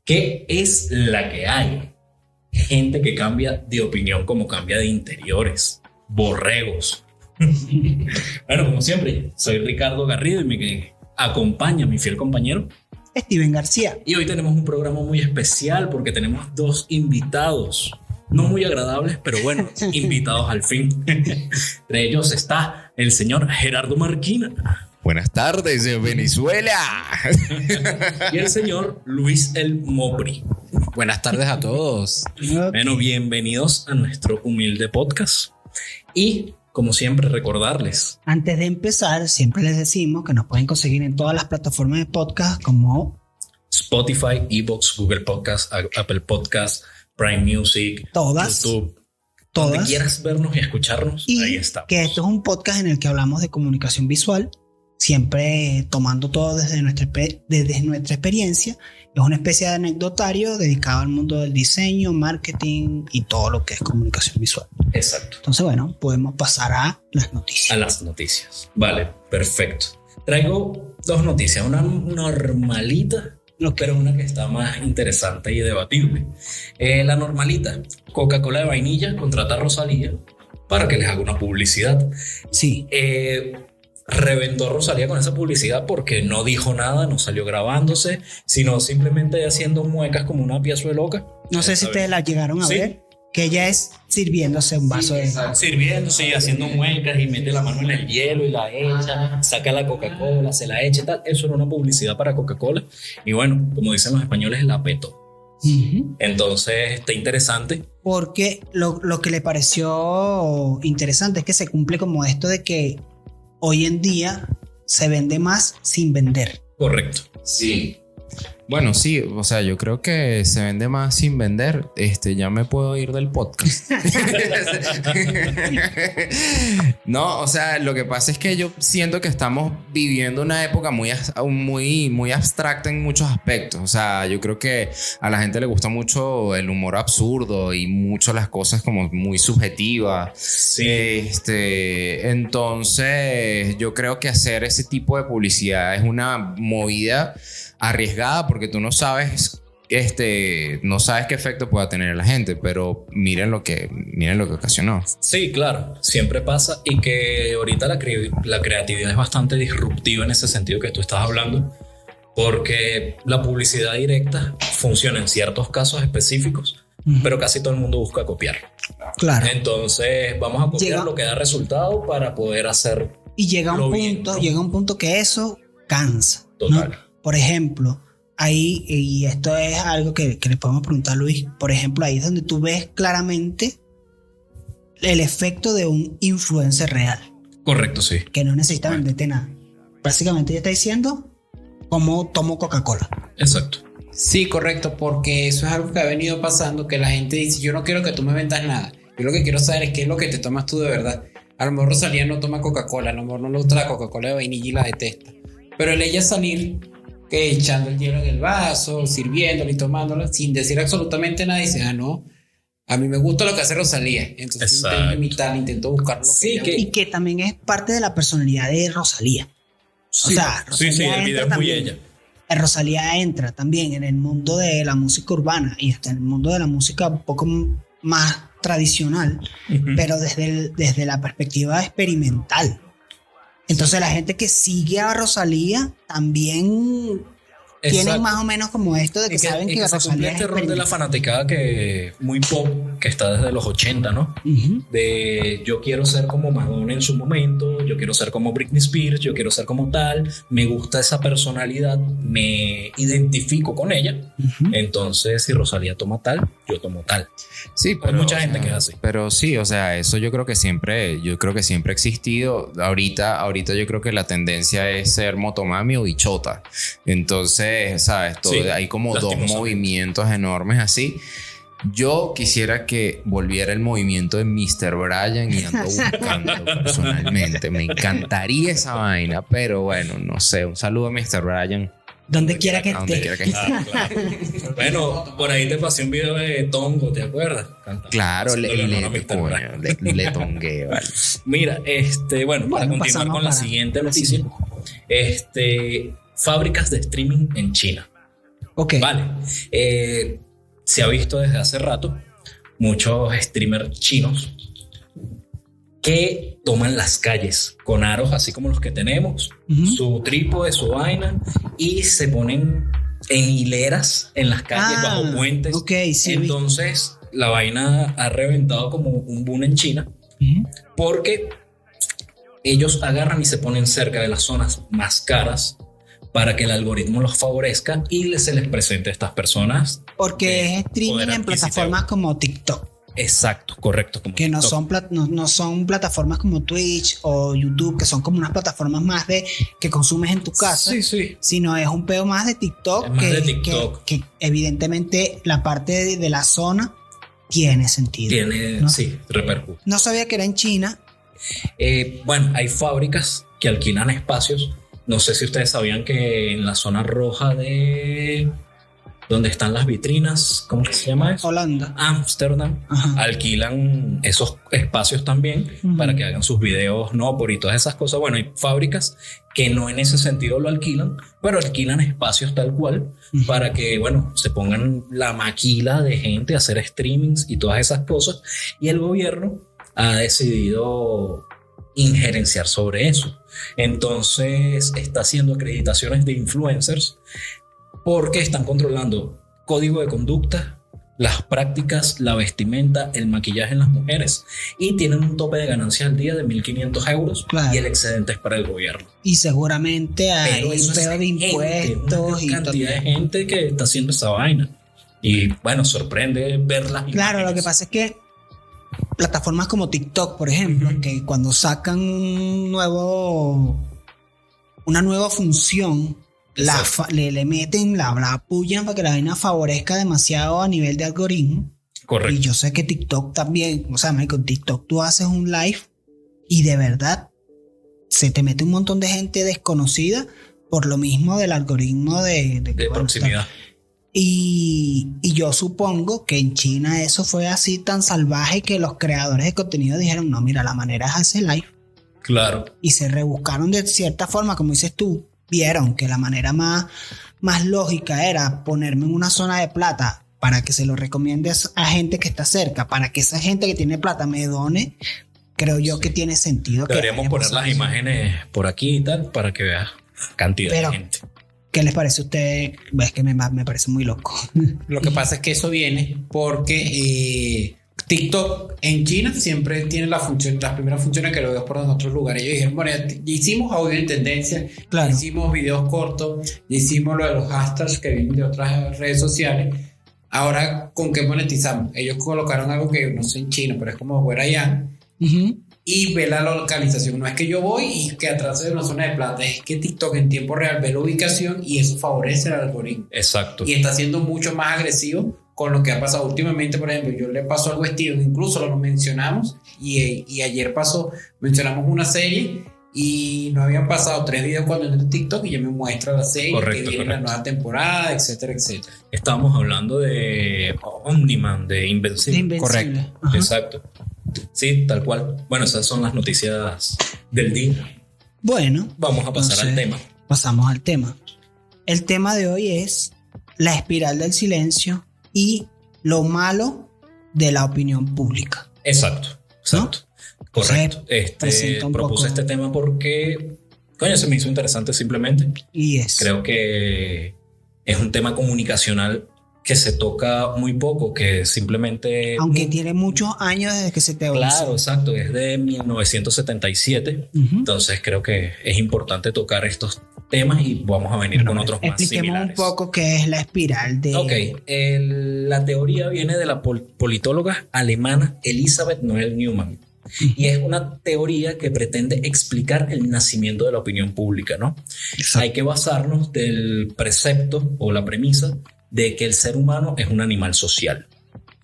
¿Qué es la que hay? Gente que cambia de opinión como cambia de interiores. Borregos. Bueno, como siempre, soy Ricardo Garrido y me acompaña mi fiel compañero Steven García. Y hoy tenemos un programa muy especial porque tenemos dos invitados. No muy agradables, pero bueno, invitados al fin. Entre ellos está el señor Gerardo Marquina. Buenas tardes, Venezuela. Y el señor Luis El Mopri. Buenas tardes a todos. Bueno, bienvenidos a nuestro humilde podcast. Y, como siempre, recordarles. Antes de empezar, siempre les decimos que nos pueden conseguir en todas las plataformas de podcast como Spotify, Evox, Google Podcast, Apple Podcast, Prime Music, todas, YouTube. Todas. Donde quieras vernos y escucharnos, y ahí estamos. Que esto es un podcast en el que hablamos de comunicación visual, siempre tomando todo desde nuestra experiencia. Es una especie de anecdotario dedicado al mundo del diseño, marketing y todo lo que es comunicación visual. Exacto. Entonces, bueno, podemos pasar a las noticias. A las noticias. Vale, perfecto. Traigo dos noticias, una normalita, pero una que está más interesante y debatible. La normalita, Coca-Cola de vainilla contrata a Rosalía para que les haga una publicidad. Sí. Reventó a Rosalía con esa publicidad porque no dijo nada, no salió grabándose, sino simplemente haciendo muecas como una pieza de loca. No sé si ustedes la llegaron a ver, que ella es sirviéndose un vaso de... Sirviéndose y haciendo muecas y mete la mano en el hielo y la echa, saca la Coca-Cola, se la echa y tal. Eso era una publicidad para Coca-Cola. Y bueno, como dicen los españoles, la petó. Entonces está interesante. Porque lo que le pareció interesante es que se cumple como esto de que hoy en día se vende más sin vender. Correcto. Sí. Bueno, sí, o sea, yo creo que se vende más sin vender. Ya me puedo ir del podcast. No, o sea, lo que pasa es que yo siento que estamos viviendo una época muy abstracta en muchos aspectos. O sea, yo creo que a la gente le gusta mucho el humor absurdo y mucho las cosas como muy subjetivas. Sí. Entonces, yo creo que hacer ese tipo de publicidad es una movida arriesgada porque tú no sabes qué efecto pueda tener en la gente, pero miren lo que ocasionó. Sí, claro, siempre pasa, y que ahorita la creatividad es bastante disruptiva en ese sentido que tú estás hablando, porque la publicidad directa funciona en ciertos casos específicos, pero casi todo el mundo busca copiar. Claro. Entonces vamos a copiar lo que da resultado para poder hacer. Y llega un punto que eso cansa. Total. ¿No? Por ejemplo, ahí, y esto es algo que le podemos preguntar a Luis, por ejemplo, ahí es donde tú ves claramente el efecto de un influencer real. Correcto, sí. Que no necesita venderte nada. Básicamente ya está diciendo cómo tomo Coca-Cola. Exacto. Sí, correcto, porque eso es algo que ha venido pasando, que la gente dice, yo no quiero que tú me vendas nada. Yo lo que quiero saber es qué es lo que te tomas tú de verdad. A lo mejor Rosalía no toma Coca-Cola, a lo mejor no le gusta la Coca-Cola de vainilla y la detesta. Pero el ella salir que echando el hielo en el vaso, sirviéndola y tomándola sin decir absolutamente nada, y dice, no, a mí me gusta lo que hace Rosalía, entonces intento imitar, intento buscar lo y que también es parte de la personalidad de Rosalía. Sí, o sea, Rosalía el video es muy ella. Rosalía entra también en el mundo de la música urbana y hasta en el mundo de la música un poco más tradicional, pero desde la perspectiva experimental. Entonces la gente que sigue a Rosalía también tienen más o menos como esto de que saben que Rosalía es rol de la fanaticada que muy pop, que está desde los 80, ¿no? De yo quiero ser como Madonna en su momento, yo quiero ser como Britney Spears, yo quiero ser como tal, me gusta esa personalidad, me identifico con ella. Entonces si Rosalía toma tal, yo tomo tal. Sí, pero hay mucha gente que es así. Pero sí, o sea, eso yo creo que siempre ha existido. Ahorita yo creo que la tendencia es ser motomami o bichota. Entonces, ¿sabes? Hay como dos movimientos enormes así. Yo quisiera que volviera el movimiento de Mr. Bryan y ando buscando personalmente. Me encantaría esa vaina, pero bueno, no sé. Un saludo a Mr. Bryan. Donde quiera que esté. Claro. Bueno, por ahí te pasé un video de Tongo, ¿te acuerdas? Claro, le tongué, vale. Mira, bueno, para continuar con la siguiente noticia, fábricas de streaming en China. Ok. Vale. Se ha visto desde hace rato muchos streamers chinos que toman las calles con aros así como los que tenemos, su trípode, su vaina, y se ponen en hileras en las calles bajo puentes. Ok, sí. Entonces la vaina ha reventado como un boom en China porque ellos agarran y se ponen cerca de las zonas más caras para que el algoritmo los favorezca y se les presente a estas personas. Porque es streaming en plataformas como TikTok. Exacto, correcto. Como que no son plataformas como Twitch o YouTube, que son como unas plataformas más de que consumes en tu casa. Sí. Sino es un peo más de TikTok. Es más de TikTok. Que evidentemente la parte de la zona tiene sentido. ¿no? Sí, repercute. No sabía que era en China. Bueno, hay fábricas que alquilan espacios. No sé si ustedes sabían que en la zona roja de donde están las vitrinas, ¿cómo se llama eso? Holanda. Ámsterdam. Alquilan esos espacios también para que hagan sus videos, por y todas esas cosas. Bueno, hay fábricas que no en ese sentido lo alquilan, pero alquilan espacios tal cual para que, se pongan la maquila de gente a hacer streamings y todas esas cosas. Y el gobierno ha decidido injerenciar sobre eso. Entonces está haciendo acreditaciones de influencers porque están controlando código de conducta, las prácticas, la vestimenta, el maquillaje en las mujeres, y tienen un tope de ganancia al día de 1.500 euros. Claro. Y el excedente es para el gobierno. Y seguramente hay un pedo de impuestos y cantidad de gente que está haciendo esa vaina. Y sorprende verlas. Claro, lo que pasa es que plataformas como TikTok, por ejemplo, que cuando sacan una nueva función, le meten, la apoyan para que la vaina favorezca demasiado a nivel de algoritmo. Correcto. Y yo sé que TikTok también, con TikTok tú haces un live y de verdad se te mete un montón de gente desconocida por lo mismo del algoritmo de proximidad. Y yo supongo que en China eso fue así tan salvaje que los creadores de contenido dijeron, no, mira, la manera es hacer live. Claro. Y se rebuscaron de cierta forma, como dices tú, vieron que la manera más lógica era ponerme en una zona de plata para que se lo recomiendes a gente que está cerca, para que esa gente que tiene plata me done. Creo yo que tiene sentido. Deberíamos poner las imágenes por aquí y tal para que veas cantidad de gente. ¿Qué les parece a ustedes? Es que me parece muy loco. Lo que pasa es que eso viene porque TikTok en China siempre tiene las primeras funciones que lo veo por otros lugares. Ellos dijeron, bueno, ya hicimos audio en tendencia, claro, hicimos videos cortos, ya hicimos lo de los hashtags que vienen de otras redes sociales. Ahora, ¿con qué monetizamos? Ellos colocaron algo que no sé en chino, pero es como Huerayán. Y ve la localización. No es que yo voy y que atrás de una zona de plata, es que TikTok en tiempo real ve la ubicación y eso favorece al algoritmo. Exacto. Y está siendo mucho más agresivo con lo que ha pasado últimamente. Por ejemplo, yo le paso algo a Steven, incluso lo mencionamos y ayer mencionamos una serie y no habían pasado 3 videos cuando entré en TikTok y ya me muestra la serie, correcto, que viene la nueva temporada, etcétera, etcétera. Estábamos hablando de Omniman, de Invencible. Correcto. Ajá. Exacto. Sí, tal cual. Bueno, esas son las noticias del día. Bueno, vamos a pasar al tema. Pasamos al tema. El tema de hoy es la espiral del silencio y lo malo de la opinión pública. Exacto. ¿No? Correcto. Propuse este tema porque, se me hizo interesante simplemente. Y es. Creo que es un tema comunicacional que se toca muy poco, que simplemente... Aunque tiene muchos años desde que se teorizó. Claro, exacto, es de 1977. Entonces creo que es importante tocar estos temas y vamos a venir con otros más similares. Expliquemos un poco qué es la espiral de... Ok, la teoría viene de la politóloga alemana Elisabeth Noel Neumann. Y es una teoría que pretende explicar el nacimiento de la opinión pública, ¿no? Exacto. Hay que basarnos del precepto o la premisa de que el ser humano es un animal social.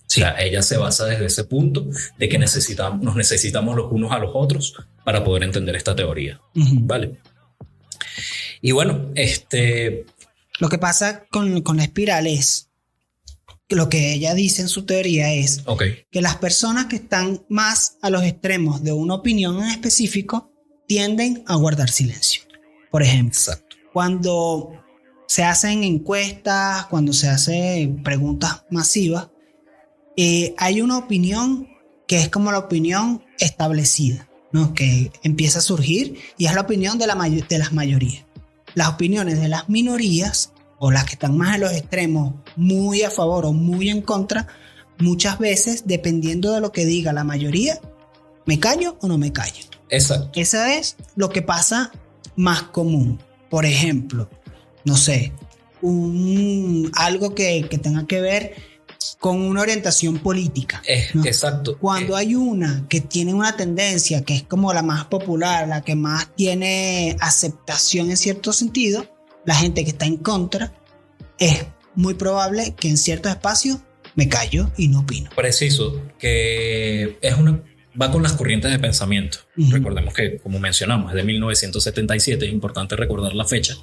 Sí. O sea, ella se basa desde ese punto de que nos necesitamos los unos a los otros para poder entender esta teoría. ¿Vale? Y bueno, lo que pasa con la espiral es que lo que ella dice en su teoría es que las personas que están más a los extremos de una opinión en específico tienden a guardar silencio. Por ejemplo, cuando se hacen encuestas, cuando se hacen preguntas masivas, hay una opinión que es como la opinión establecida, ¿no? Que empieza a surgir y es la opinión de las mayorías. Las opiniones de las minorías o las que están más en los extremos, muy a favor o muy en contra, muchas veces, dependiendo de lo que diga la mayoría, ¿me callo o no me callo? Exacto. Eso es lo que pasa más común. Por ejemplo, no sé, algo que tenga que ver con una orientación política, ¿no? Exacto. Cuando hay una que tiene una tendencia que es como la más popular, la que más tiene aceptación en cierto sentido, la gente que está en contra, es muy probable que en ciertos espacios me callo y no opino. Preciso, que va con las corrientes de pensamiento. Recordemos que, como mencionamos, es de 1977, es importante recordar la fecha,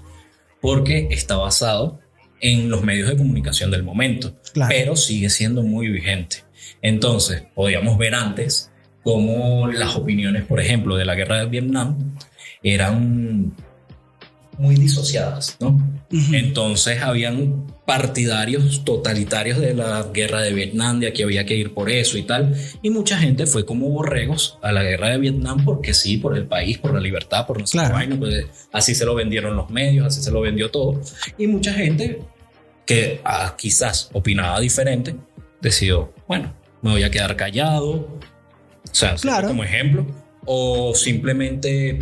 porque está basado en los medios de comunicación del momento, claro, pero sigue siendo muy vigente. Entonces, podíamos ver antes cómo las opiniones, por ejemplo, de la guerra de Vietnam eran muy disociadas, ¿no? Entonces habían partidarios totalitarios de la guerra de Vietnam, de que había que ir por eso y tal, y mucha gente fue como borregos a la guerra de Vietnam porque sí, por el país, por la libertad, por no sé qué vaina, pues así se lo vendieron los medios, así se lo vendió todo, y mucha gente que quizás opinaba diferente decidió, bueno, me voy a quedar callado, o sea, claro, como ejemplo, o simplemente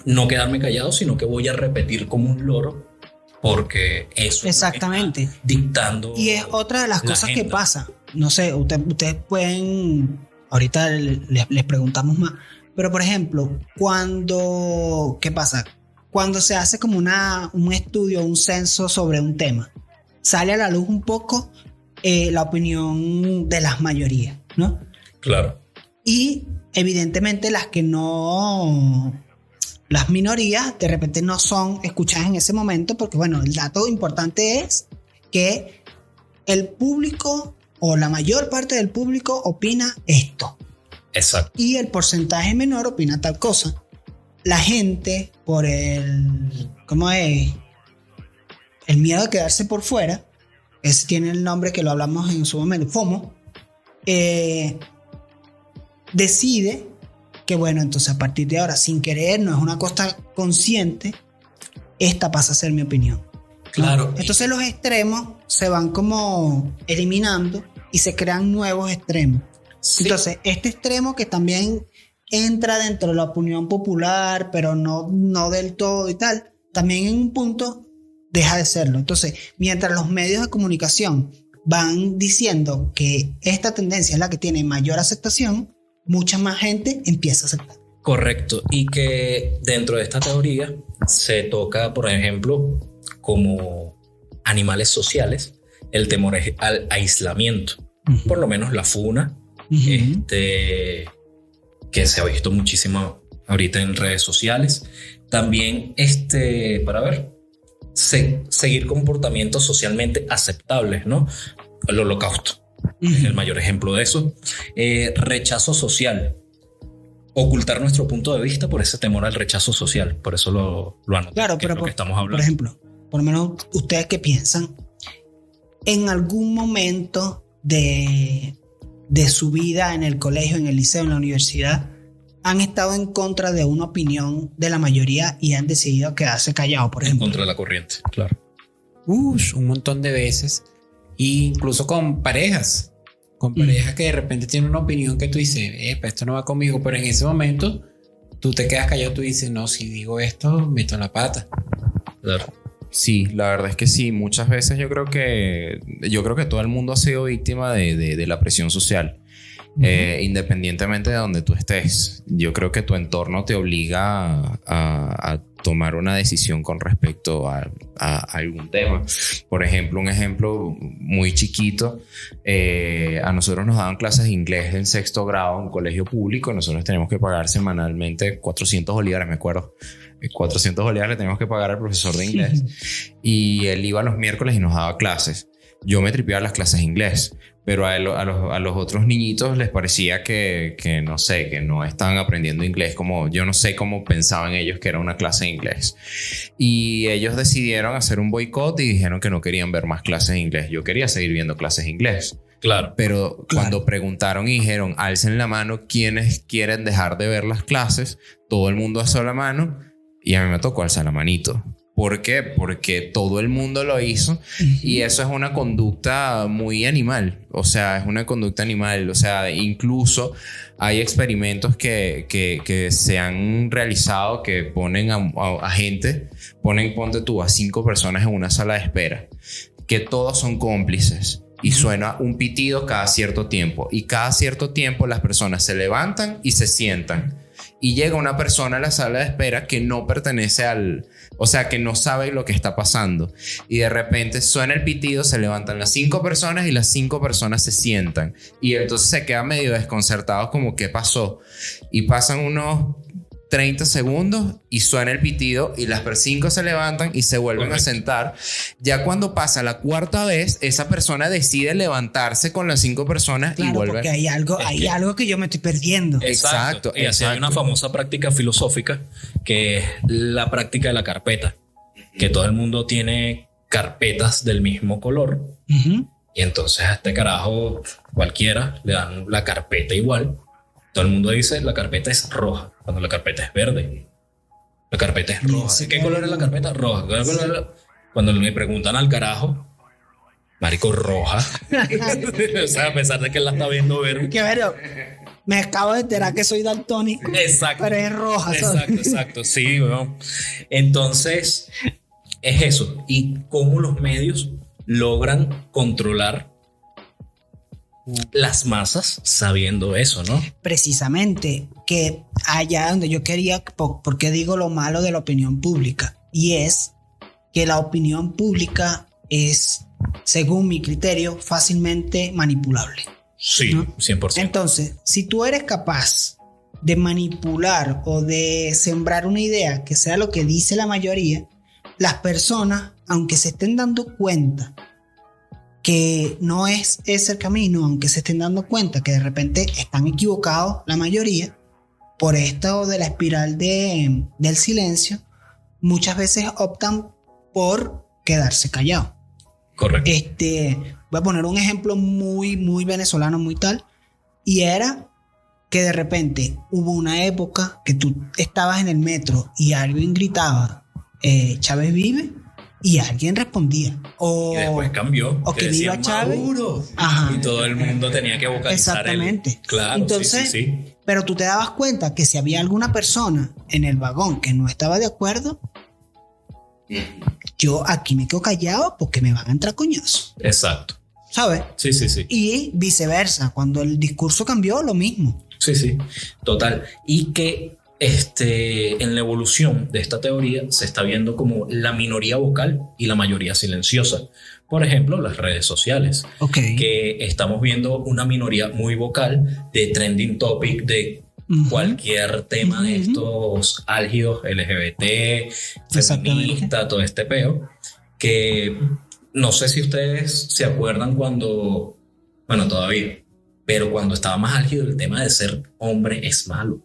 no quedarme callado, sino que voy a repetir como un loro, porque eso exactamente está dictando. Y es otra de las cosas que pasa. No sé, ustedes pueden, ahorita les preguntamos más, pero por ejemplo, ¿qué pasa? Cuando se hace como un estudio, un censo sobre un tema, sale a la luz un poco la opinión de las mayorías, ¿no? Claro. Y evidentemente las minorías de repente no son escuchadas en ese momento porque, bueno, el dato importante es que el público o la mayor parte del público opina esto. Exacto. Y el porcentaje menor opina tal cosa. La gente, por ¿cómo es? El miedo de quedarse por fuera, ese tiene el nombre que lo hablamos en su momento, FOMO, decide que bueno, entonces a partir de ahora, sin querer, no es una cosa consciente, esta pasa a ser mi opinión. Claro. Entonces los extremos se van como eliminando y se crean nuevos extremos. Sí. Entonces este extremo que también entra dentro de la opinión popular, pero no del todo y tal, también en un punto deja de serlo. Entonces, mientras los medios de comunicación van diciendo que esta tendencia es la que tiene mayor aceptación, mucha más gente empieza a aceptar. Correcto. Y que dentro de esta teoría se toca, por ejemplo, como animales sociales, el temor al aislamiento. Por lo menos la funa, que se ha visto muchísimo ahorita en redes sociales. También, seguir comportamientos socialmente aceptables, ¿no? El holocausto. Es el mayor ejemplo de eso. Rechazo social. Ocultar nuestro punto de vista por ese temor al rechazo social. Por eso lo anoté. Claro, pero que estamos hablando. Por ejemplo, por lo menos ustedes qué piensan, en algún momento de su vida en el colegio, en el liceo, en la universidad, han estado en contra de una opinión de la mayoría y han decidido quedarse callados, por ejemplo. En contra de la corriente, claro. Un montón de veces. Incluso con parejas. Con parejas que de repente tienen una opinión que tú dices, esto no va conmigo, pero en ese momento tú te quedas callado, tú dices, no, si digo esto, meto la pata. Claro. Sí, la verdad es que sí. Muchas veces yo creo que todo el mundo ha sido víctima de la presión social. Independientemente de donde tú estés, yo creo que tu entorno te obliga a tomar una decisión con respecto a algún tema. Por ejemplo, un ejemplo muy chiquito, a nosotros nos daban clases de inglés en 6º grado en un colegio público y nosotros teníamos que pagar semanalmente 400 bolívares, me acuerdo. 400 bolívares le teníamos que pagar al profesor de inglés y él iba los miércoles y nos daba clases. yo me tripeaba las clases de inglés. Pero a los otros niñitos les parecía que no sé, que no estaban aprendiendo inglés, como yo no sé cómo pensaban ellos que era una clase de inglés. Y ellos decidieron hacer un boicot y dijeron que no querían ver más clases de inglés. Yo quería seguir viendo clases de inglés. Claro. Pero cuando preguntaron y dijeron, alcen la mano quienes quieren dejar de ver las clases, todo el mundo alzó la mano y a mí me tocó alzar la manito. ¿Por qué? Porque todo el mundo lo hizo y eso es una conducta muy animal. O sea, es una conducta animal. O sea, incluso hay experimentos que se han realizado que ponen a gente, ponte tú, a 5 personas en una sala de espera, que todos son cómplices. Y suena un pitido cada cierto tiempo. Y cada cierto tiempo las personas se levantan y se sientan. Y llega una persona a la sala de espera que no pertenece o sea, que no sabe lo que está pasando. Y de repente suena el pitido, se levantan las 5 personas y las 5 personas se sientan. Y entonces se quedan medio desconcertados como ¿qué pasó? Y pasan unos 30 segundos y suena el pitido y las 5 se levantan y se vuelven a sentar. Ya cuando pasa la 4ª vez, esa persona decide levantarse con las 5 personas y volver. Porque hay algo que yo me estoy perdiendo. Exacto. Y así hay una famosa práctica filosófica que es la práctica de la carpeta. Que todo el mundo tiene carpetas del mismo color. Y entonces a este carajo cualquiera le dan la carpeta igual. Todo el mundo dice la carpeta es roja, cuando la carpeta es verde. La carpeta es roja. ¿Qué color es la carpeta? Roja. Cuando me preguntan al carajo, marico, roja. O sea, a pesar de que él la está viendo verde. Que ver, me acabo de enterar que soy daltónico. Exacto. Pero es roja. Exacto. Sí, bueno. Entonces, es eso. Y cómo los medios logran controlar las masas sabiendo eso, ¿no? Precisamente, que allá donde yo quería, porque digo lo malo de la opinión pública, y es que la opinión pública es, según mi criterio, fácilmente manipulable. Sí, ¿no? 100%. Entonces, si tú eres capaz de manipular o de sembrar una idea que sea lo que dice la mayoría, las personas, aunque se estén dando cuenta que no es ese el camino, aunque se estén dando cuenta que de repente están equivocados la mayoría, por esto de la espiral del silencio, muchas veces optan por quedarse callados. Correcto. Voy a poner un ejemplo muy, muy venezolano, muy tal, y era que de repente hubo una época que tú estabas en el metro y alguien gritaba, Chávez vive, y alguien respondía. Y después cambió. O que viva Chávez. Y todo el mundo tenía que vocalizar. Exactamente. Claro, entonces, sí. Pero tú te dabas cuenta que si había alguna persona en el vagón que no estaba de acuerdo, yo aquí me quedo callado porque me van a entrar coñazos. Exacto. ¿Sabes? Sí. Y viceversa. Cuando el discurso cambió, lo mismo. Sí. Total. Y que en la evolución de esta teoría se está viendo como la minoría vocal y la mayoría silenciosa. Por ejemplo, las redes sociales. Okay. Que estamos viendo una minoría muy vocal de trending topic de cualquier tema de estos álgidos LGBT, feminista, todo este peo. Que no sé si ustedes se acuerdan cuando, bueno, todavía, pero cuando estaba más álgido el tema de ser hombre es malo.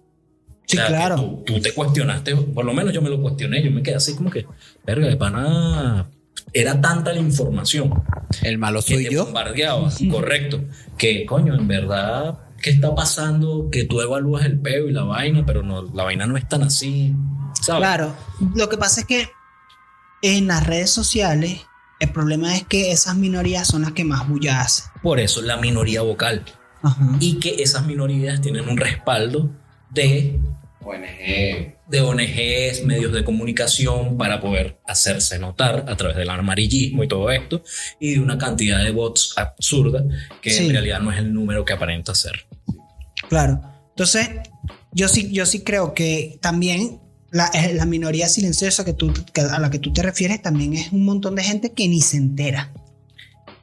Sí, o sea, claro. Tú te cuestionaste, por lo menos yo me lo cuestioné, yo me quedé así como que, verga, de pana, era tanta la información. El malo soy que te yo. Bombardeaba, correcto. Que coño, en verdad, ¿qué está pasando? Que tú evalúas el peo y la vaina, pero no, la vaina no es tan así, ¿sabes? Claro, lo que pasa es que en las redes sociales el problema es que esas minorías son las que más bulla hacen. Por eso, la minoría vocal. Y que esas minorías tienen un respaldo de ONGs, medios de comunicación para poder hacerse notar a través del amarillismo y todo esto, y de una cantidad de bots absurda que en realidad no es el número que aparenta ser. Claro. Entonces, yo sí creo que también la minoría silenciosa a la que tú te refieres también es un montón de gente que ni se entera,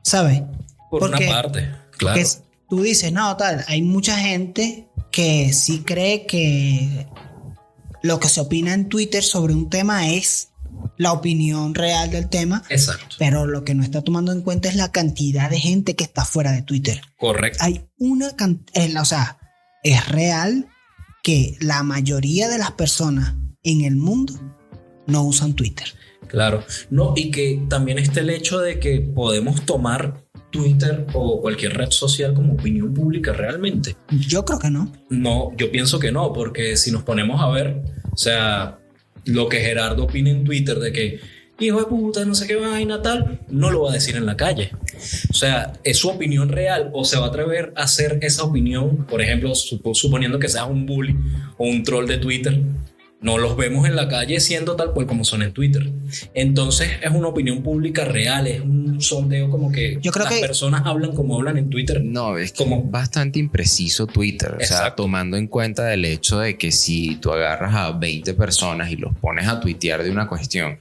¿sabes? Porque una parte, claro. Porque tú dices, no, tal, hay mucha gente que sí cree que lo que se opina en Twitter sobre un tema es la opinión real del tema. Exacto. Pero lo que no está tomando en cuenta es la cantidad de gente que está fuera de Twitter. Correcto. Hay una cantidad, o sea, es real que la mayoría de las personas en el mundo no usan Twitter. Claro. No, y que también está el hecho de que podemos tomar Twitter o cualquier red social como opinión pública realmente. Yo creo que no. No, yo pienso que no, porque si nos ponemos a ver, o sea, lo que Gerardo opina en Twitter de que hijo de puta, no sé qué vaina, tal, no lo va a decir en la calle. O sea, ¿es su opinión real o se va a atrever a hacer esa opinión? Por ejemplo, suponiendo que seas un bully o un troll de Twitter, no los vemos en la calle siendo tal cual como son en Twitter. Entonces es una opinión pública real, es un sondeo como que yo creo las que personas hablan como hablan en Twitter. No, es como bastante impreciso Twitter. O sea, tomando en cuenta el hecho de que si tú agarras a 20 personas y los pones a tuitear de una cuestión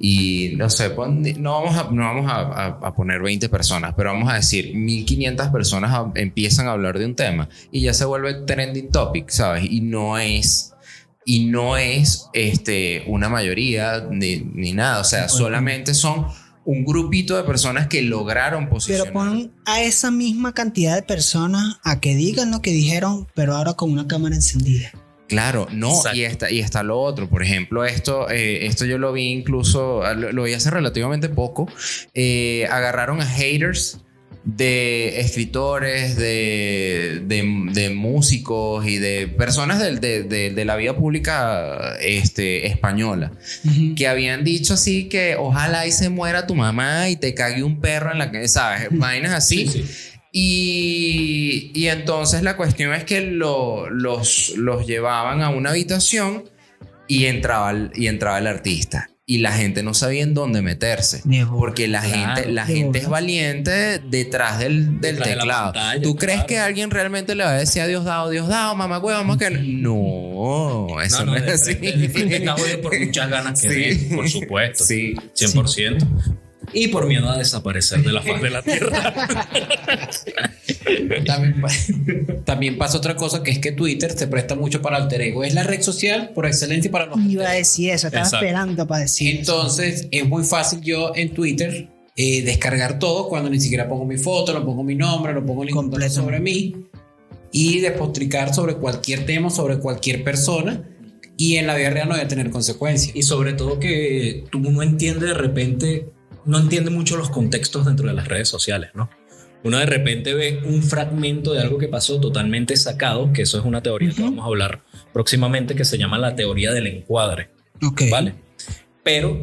y no sé, no vamos a poner 20 personas, pero vamos a decir 1500 personas empiezan a hablar de un tema y ya se vuelve trending topic, ¿sabes? Y no es una mayoría ni nada, o sea, solamente son un grupito de personas que lograron posicionar. Pero pon a esa misma cantidad de personas a que digan lo que dijeron, pero ahora con una cámara encendida. Claro, no, y está lo otro. Por ejemplo, esto yo lo vi incluso, lo vi hace relativamente poco. Agarraron a haters de escritores, de músicos y de personas de la vida pública española, que habían dicho así que ojalá y se muera tu mamá y te cague un perro en la que, ¿sabes? Vainas así. Sí. Y entonces la cuestión es que los llevaban a una habitación y entraba el artista. Y la gente no sabía en dónde meterse. Porque la gente es valiente detrás del teclado. Pantalla, ¿tú crees que alguien realmente le va a decir a Dios dado, mamá huevo, vamos que no, eso no es así. Por muchas ganas que den, por supuesto. Sí, 100%. Sí. Y por miedo a desaparecer de la faz de la tierra. También pasa otra cosa, que es que Twitter se presta mucho para alter ego. Es la red social por excelencia para los iba a decir eso, estaba esperando para decir entonces eso. Es muy fácil yo en Twitter descargar todo cuando ni siquiera pongo mi foto, no pongo mi nombre, no pongo ningún dato sobre mí, y despotricar sobre cualquier tema, sobre cualquier persona, y en la vida real no voy a tener consecuencias. Y sobre todo que tú no entiendes de repente, no entiende mucho los contextos dentro de las redes sociales, ¿no? Uno de repente ve un fragmento de algo que pasó totalmente sacado, que eso es una teoría que vamos a hablar próximamente, que se llama la teoría del encuadre. Okay. ¿Vale? Pero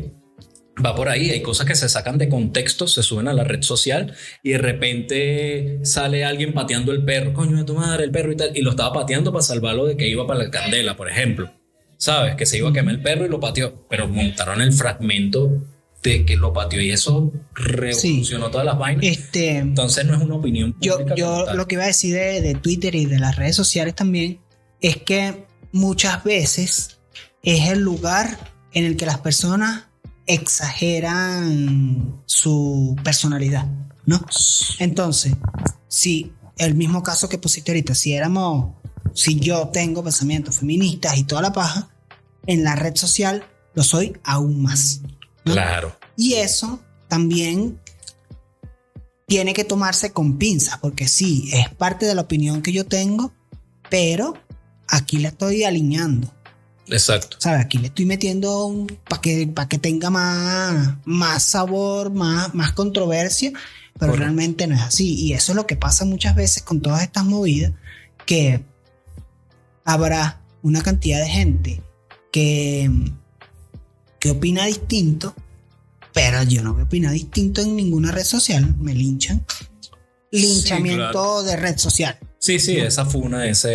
va por ahí, hay cosas que se sacan de contexto, se suben a la red social y de repente sale alguien pateando el perro, coño de tu madre, el perro y tal, y lo estaba pateando para salvarlo de que iba para la candela, por ejemplo. ¿Sabes? Que se iba a quemar el perro y lo pateó, pero montaron el fragmento de que lo pateó y eso revolucionó todas las vainas. Entonces no es una opinión pública. Yo lo que iba a decir de Twitter y de las redes sociales también es que muchas veces es el lugar en el que las personas exageran su personalidad, ¿no? Entonces, si el mismo caso que pusiste ahorita, si yo tengo pensamientos feministas y toda la paja, en la red social lo soy aún más, ¿no? Claro. Y eso también tiene que tomarse con pinzas, porque sí, es parte de la opinión que yo tengo, pero aquí la estoy alineando. Exacto. ¿Sabes? Aquí le estoy metiendo para que tenga más sabor, más controversia, pero realmente no es así. Y eso es lo que pasa muchas veces con todas estas movidas, que habrá una cantidad de gente que opina distinto, pero yo no voy a opinar distinto en ninguna red social. Me linchan. Linchamiento, sí, claro, de red social. Sí, esa funa, esa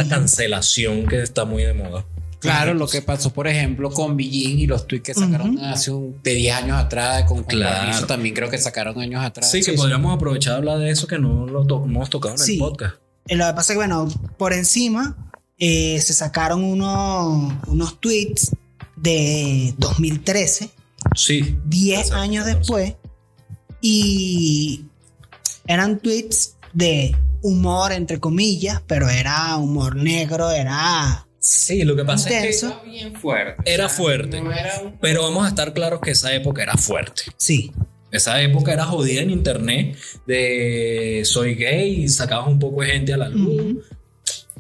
cancelación que está muy de moda. Claro, lo que pasó, por ejemplo, con Billín y los tweets que sacaron de 10 años atrás, con claro, también creo que sacaron años atrás. Sí, que podríamos aprovechar de hablar de eso, que no lo hemos tocado en el podcast. Lo que pasa es que, bueno, por encima se sacaron unos tweets de 2013. Sí. 10 años después. Y eran tweets de humor, entre comillas, pero era humor negro, era Sí, lo que pasa intenso. es que Bien fuerte. era fuerte, No era un... pero vamos a estar claros que esa época era fuerte. Sí. Esa época era jodida en internet de soy gay y sacabas un poco de gente a la luz.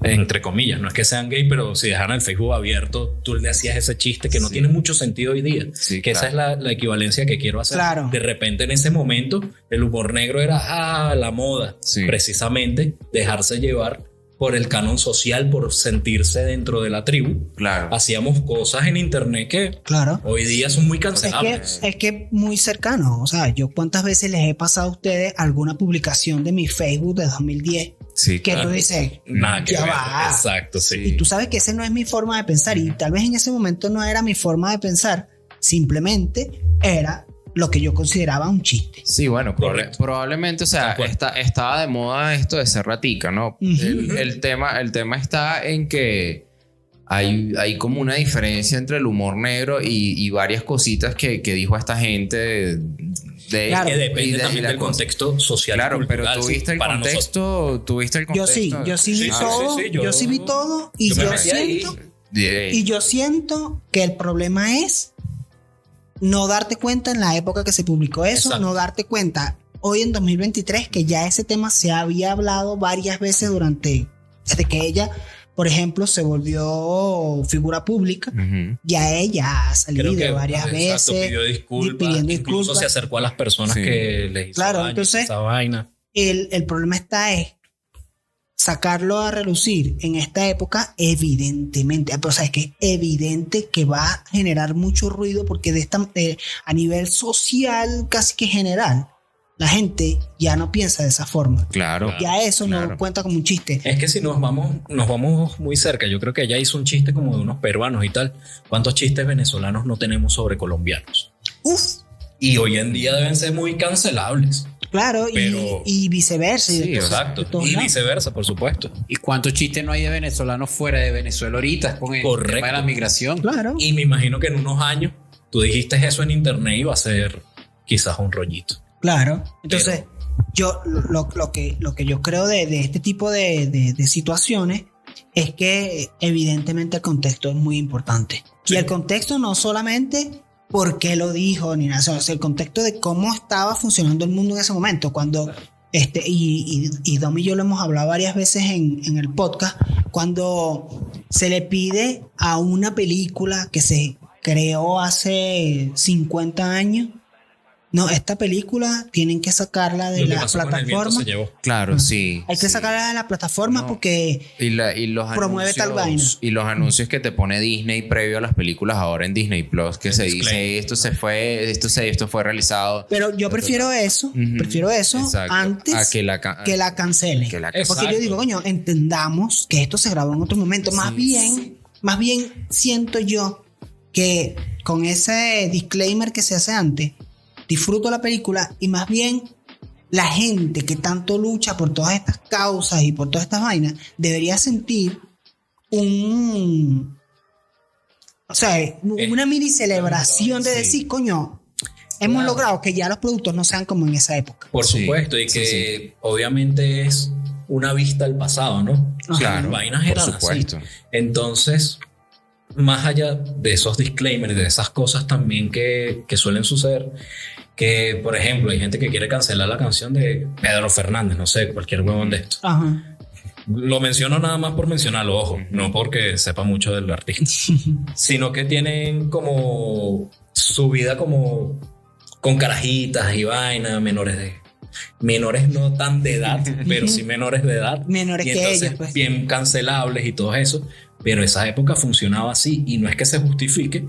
Entre comillas, no es que sean gay, pero si dejaran el Facebook abierto, tú le hacías ese chiste que no tiene mucho sentido hoy día. Sí, que claro. esa es la equivalencia que quiero hacer. Claro. De repente, en ese momento, el humor negro era la moda. Sí. Precisamente dejarse llevar por el canon social, por sentirse dentro de la tribu. Claro. Hacíamos cosas en internet que Claro. hoy día son muy Es cancelables. que muy cercano. O sea, yo cuántas veces les he pasado a ustedes alguna publicación de mi Facebook de 2010 Sí, que claro. tú dices, Nada que ya ver. va. Exacto, sí. Y tú sabes que ese no es mi forma de pensar. Y tal vez en ese momento no era mi forma de pensar. Simplemente era lo que yo consideraba un chiste. Sí, bueno, Correcto. probablemente, o sea, Tal cual. estaba de moda esto de ser ratica, ¿no? Ujú. El tema está en que hay como una diferencia entre el humor negro y varias cositas que dijo esta gente Claro. Que y depende de- también y la del cosa. contexto social. Claro, pero cultural, tuviste el para nosotros. contexto, tuviste el Yo contexto. sí vi Sí, sí, todo. sí, sí, yo sí vi todo. Y yo me yo metí ahí. siento. Y yo siento que el problema es no darte cuenta en la época que se publicó eso, Exacto. no darte cuenta hoy en 2023 que ya ese tema se había hablado varias veces desde que ella, por ejemplo, se volvió figura pública. Ujú. Ya ella ha salido Creo que varias exacto, veces pidió disculpas, pidiendo incluso disculpas. se acercó a las personas Sí. que le hizo Claro, daño, entonces- esa vaina. El problema está es sacarlo a relucir en esta época, evidentemente, o sea, es que es evidente que va a generar mucho ruido porque a nivel social, casi que general, la gente ya no piensa de esa forma. Claro. Ya eso no Claro. cuenta como un chiste. Es que si nos vamos muy cerca, yo creo que ella hizo un chiste como de unos peruanos y tal. ¿Cuántos chistes venezolanos no tenemos sobre colombianos? Uf, Y hoy en día deben ser muy cancelables. claro, Pero- y viceversa. Sí, Exacto. de todos Y lados. viceversa, por supuesto. ¿Y cuántos chistes no hay de venezolanos fuera de Venezuela ahorita con el Correcto. tema de la migración? Claro. Y me imagino que en unos años tú dijiste eso en internet y va a ser quizás un rollito. Claro. Entonces, yo lo que yo creo de este tipo de situaciones es que evidentemente el contexto es muy importante. Sí. Y el contexto no solamente por qué lo dijo ni nada, sino el contexto de cómo estaba funcionando el mundo en ese momento. Cuando y Dom y yo lo hemos hablado varias veces en el podcast, cuando se le pide a una película que se creó hace 50 años, no, esta película tienen que sacarla de Lo que la pasó con el viento plataforma. se llevó. Claro, sí. Hay que sí. sacarla de la plataforma No. porque Y los promueve tal vaina. Y los anuncios que te pone Disney previo a las películas ahora en Disney Plus, que El se disclaimer. dice esto fue realizado. pero yo prefiero eso, Ujú. antes a que la que la cancelen. que la- Porque Exacto. yo digo, coño, entendamos que esto se grabó en otro momento. Más bien siento yo que con ese disclaimer que se hace antes, disfruto la película y más bien la gente que tanto lucha por todas estas causas y por todas estas vainas debería sentir una mini celebración de Sí. decir, coño, hemos Claro. logrado que ya los productos no sean como en esa época. Por Sí, supuesto, y sí, que obviamente es una vista al pasado, ¿no? Claro, Las vainas por eran supuesto. así. Entonces, más allá de esos disclaimers, de esas cosas también que suelen suceder, que por ejemplo hay gente que quiere cancelar la canción de Pedro Fernández, no sé, cualquier huevón de esto. Ajá. Lo menciono nada más por mencionarlo, ojo, no porque sepa mucho del artista, sino que tienen como su vida como con carajitas y vainas, menores no tan de edad, pero sí menores de edad. Menores y que entonces ellas, pues. bien cancelables y todo eso. Pero esa época funcionaba así y no es que se justifique,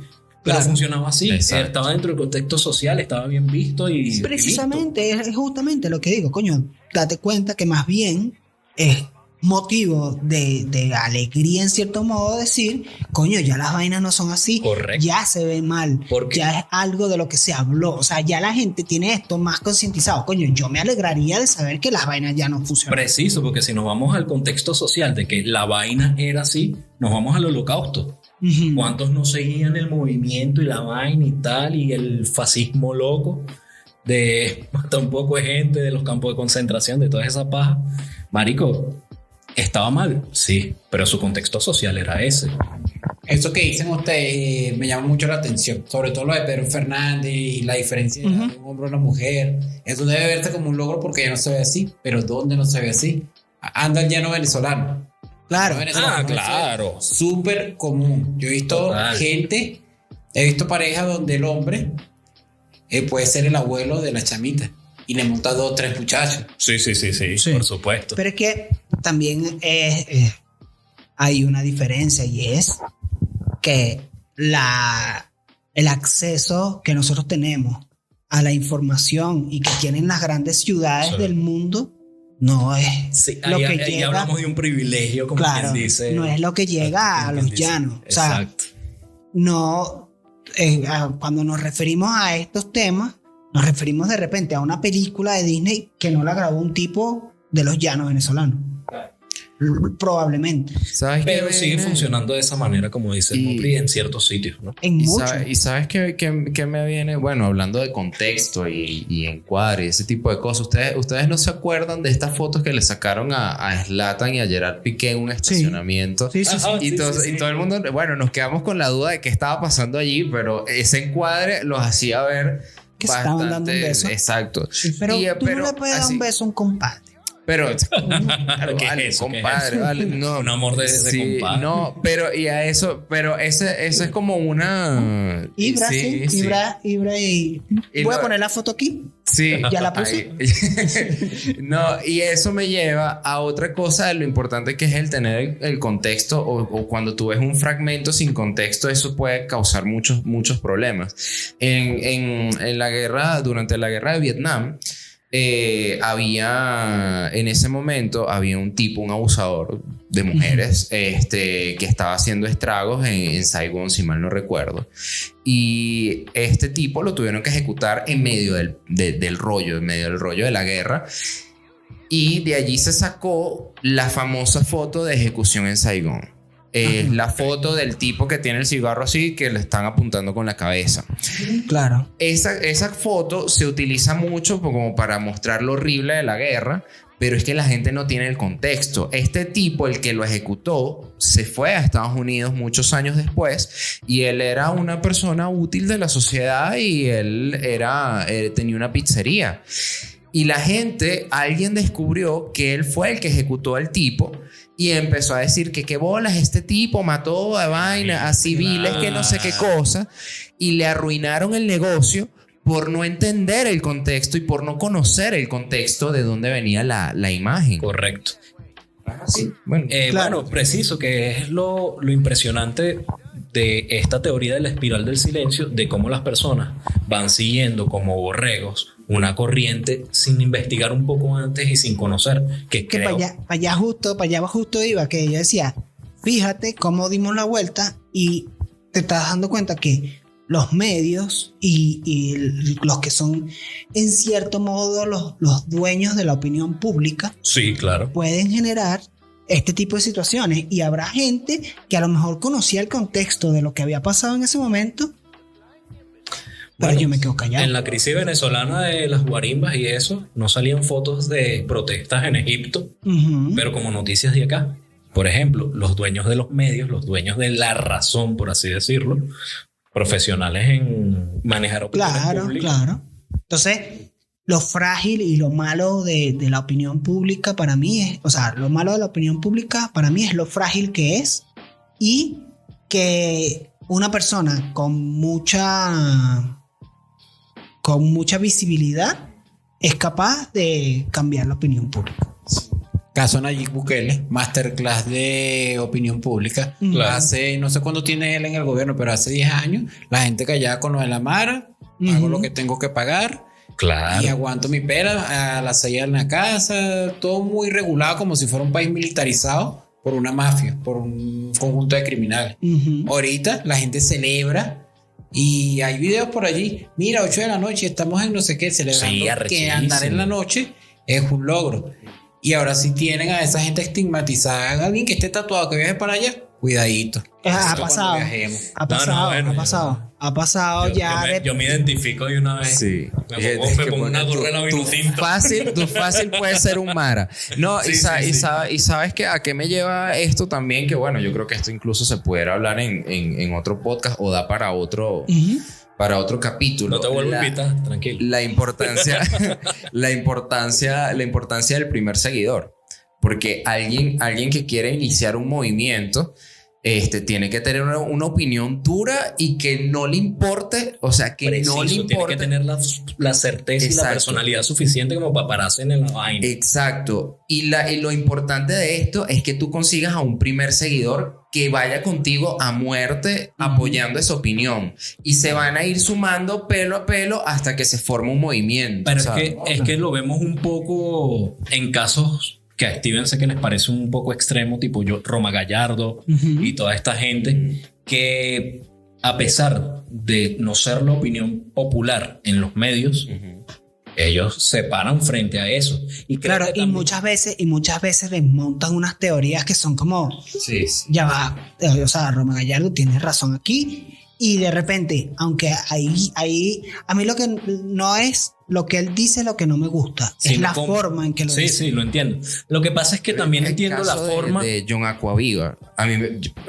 pero Claro. funcionaba así. Exacto. Estaba dentro del contexto social, estaba bien visto y Precisamente, es justamente lo que digo, coño, date cuenta que más bien es motivo de alegría en cierto modo decir, coño, ya las vainas no son así, Correcto. ya se ve mal, Porque- ya es algo de lo que se habló, o sea, ya la gente tiene esto más concientizado, coño, yo me alegraría de saber que las vainas ya no funcionan. preciso, porque si nos vamos al contexto social de que la vaina era así, nos vamos al holocausto. Ujú. ¿Cuántos no seguían el movimiento y la vaina y tal y el fascismo loco de matar un poco de gente de los campos de concentración, de toda esa paja? Marico, ¿Estaba mal? Sí, pero su contexto social era ese. Eso que dicen ustedes me llama mucho la atención, sobre todo lo de Pedro Fernández y la diferencia de un hombre a una mujer. Eso debe verse como un logro porque ya no se ve así, pero ¿dónde no se ve así? Anda el llano venezolano. Claro. Claro. Súper común. Yo he visto he visto parejas donde el hombre puede ser el abuelo de la chamita y le monta 2 o 3 muchachos. Sí, por supuesto. Pero es que también hay una diferencia y es que el acceso que nosotros tenemos a la información y que tienen las grandes ciudades del mundo no es lo que llega. Y hablamos de un privilegio, como quien dice. No es lo que llega a los llanos. O sea, no, cuando nos referimos a estos temas, nos referimos de repente a una película de Disney que no la grabó un tipo de los llanos venezolanos. Probablemente. Pero sigue funcionando de esa manera, como dice Mopri, en ciertos sitios, ¿no? En muchos. ¿Y sabes qué me viene? Bueno, hablando de contexto y encuadre y ese tipo de cosas. ¿Ustedes no se acuerdan de estas fotos que le sacaron a Zlatan y a Gerard Piqué en un estacionamiento? Sí. Y todo el mundo, bueno, nos quedamos con la duda de qué estaba pasando allí, pero ese encuadre los hacía ver que se estaban dando un beso. Exacto. Sí, pero tú no le puedes dar un beso a un compadre. Pero vale, eso, compadre, vale, no, un amor de compadre. No, pero y a eso, pero eso es como una Ibra y voy a poner la foto aquí. Sí, ya la puse. No, y eso me lleva a otra cosa de lo importante que es el tener el contexto o cuando tú ves un fragmento sin contexto, eso puede causar muchos problemas. En la guerra, durante la guerra de Vietnam, en ese momento había un tipo, un abusador de mujeres, que estaba haciendo estragos en Saigón, si mal no recuerdo, y este tipo lo tuvieron que ejecutar en medio del rollo de la guerra, y de allí se sacó la famosa foto de ejecución en Saigón. La foto del tipo que tiene el cigarro así, que le están apuntando con la cabeza. Claro. Esa foto se utiliza mucho como para mostrar lo horrible de la guerra, pero es que la gente no tiene el contexto. Este tipo, el que lo ejecutó, se fue a Estados Unidos muchos años después y él era una persona útil de la sociedad y él tenía una pizzería. Y alguien descubrió que él fue el que ejecutó al tipo y empezó a decir que qué bolas, este tipo mató a vaina, a civiles, que no sé qué cosa, y le arruinaron el negocio por no entender el contexto y por no conocer el contexto de dónde venía la imagen. Correcto. Sí, bueno, bueno, preciso, que es lo impresionante de esta teoría de la espiral del silencio, de cómo las personas van siguiendo como borregos una corriente sin investigar un poco antes y sin conocer. Que para allá justo iba, que ella decía, fíjate cómo dimos la vuelta y te estás dando cuenta que los medios y los que son en cierto modo los dueños de la opinión pública, sí, claro, pueden generar este tipo de situaciones, y habrá gente que a lo mejor conocía el contexto de lo que había pasado en ese momento, pero yo me quedo callado. En la crisis venezolana de las guarimbas y eso, no salían fotos de protestas en Egipto, pero como noticias de acá. Por ejemplo, los dueños de los medios, los dueños de la razón, por así decirlo, profesionales en manejar opiniones públicas. Claro. Entonces, lo frágil y lo malo de la opinión pública para mí es, lo malo de la opinión pública para mí es lo frágil que es, y que una persona con mucha visibilidad es capaz de cambiar la opinión pública. Caso Nayib Bukele, masterclass de opinión pública. Claro. Hace, no sé cuándo tiene él en el gobierno, pero hace 10 años, la gente callada con lo de la Mara, hago lo que tengo que pagar. Claro. Y aguanto mi pera a la 6 en la casa, todo muy regulado, como si fuera un país militarizado por una mafia, por un conjunto de criminales. Ahorita la gente celebra y hay videos por allí. Mira, 8 de la noche, estamos en no sé qué, celebrando que andar en la noche es un logro. Y ahora si tienen a esa gente estigmatizada, alguien que esté tatuado que viaje para allá, cuidadito. Ha pasado. Ha pasado ya. Yo me identifico de una vez. Sí. Me pongo una gorra de vino tinto. Tú fácil puedes ser un Mara. No, Sí, y sí. sabes que a qué me lleva esto también, que bueno, yo creo que esto incluso se pudiera hablar en otro podcast o da para otro, para otro capítulo. No te vuelvo a invitar, tranquilo. La importancia, la importancia del primer seguidor. Porque alguien que quiere iniciar un movimiento, tiene que tener una opinión dura y que no le importe, o sea, que Preciso, no le importe. tiene que tener la certeza y la personalidad suficiente como para pararse en la vaina. Exacto. Y lo importante de esto es que tú consigas a un primer seguidor que vaya contigo a muerte apoyando esa opinión. Y se van a ir sumando pelo a pelo hasta que se forme un movimiento. Pero ¿sabes? es que lo vemos un poco en casos que a Steven sé que les parece un poco extremo, tipo Roma Gallardo y toda esta gente, que a pesar de no ser la opinión popular en los medios, ellos se paran frente a eso. Y Claro, y muchas veces desmontan unas teorías que son como, Sí. ya va, o sea, Roma Gallardo tiene razón aquí, y de repente, aunque ahí a mí lo que no es lo que él dice, lo que no me gusta, Sí, es la como- forma en que lo dice. Sí, lo entiendo. Lo que pasa es que también El entiendo la caso forma. de John Aquaviva. A mí,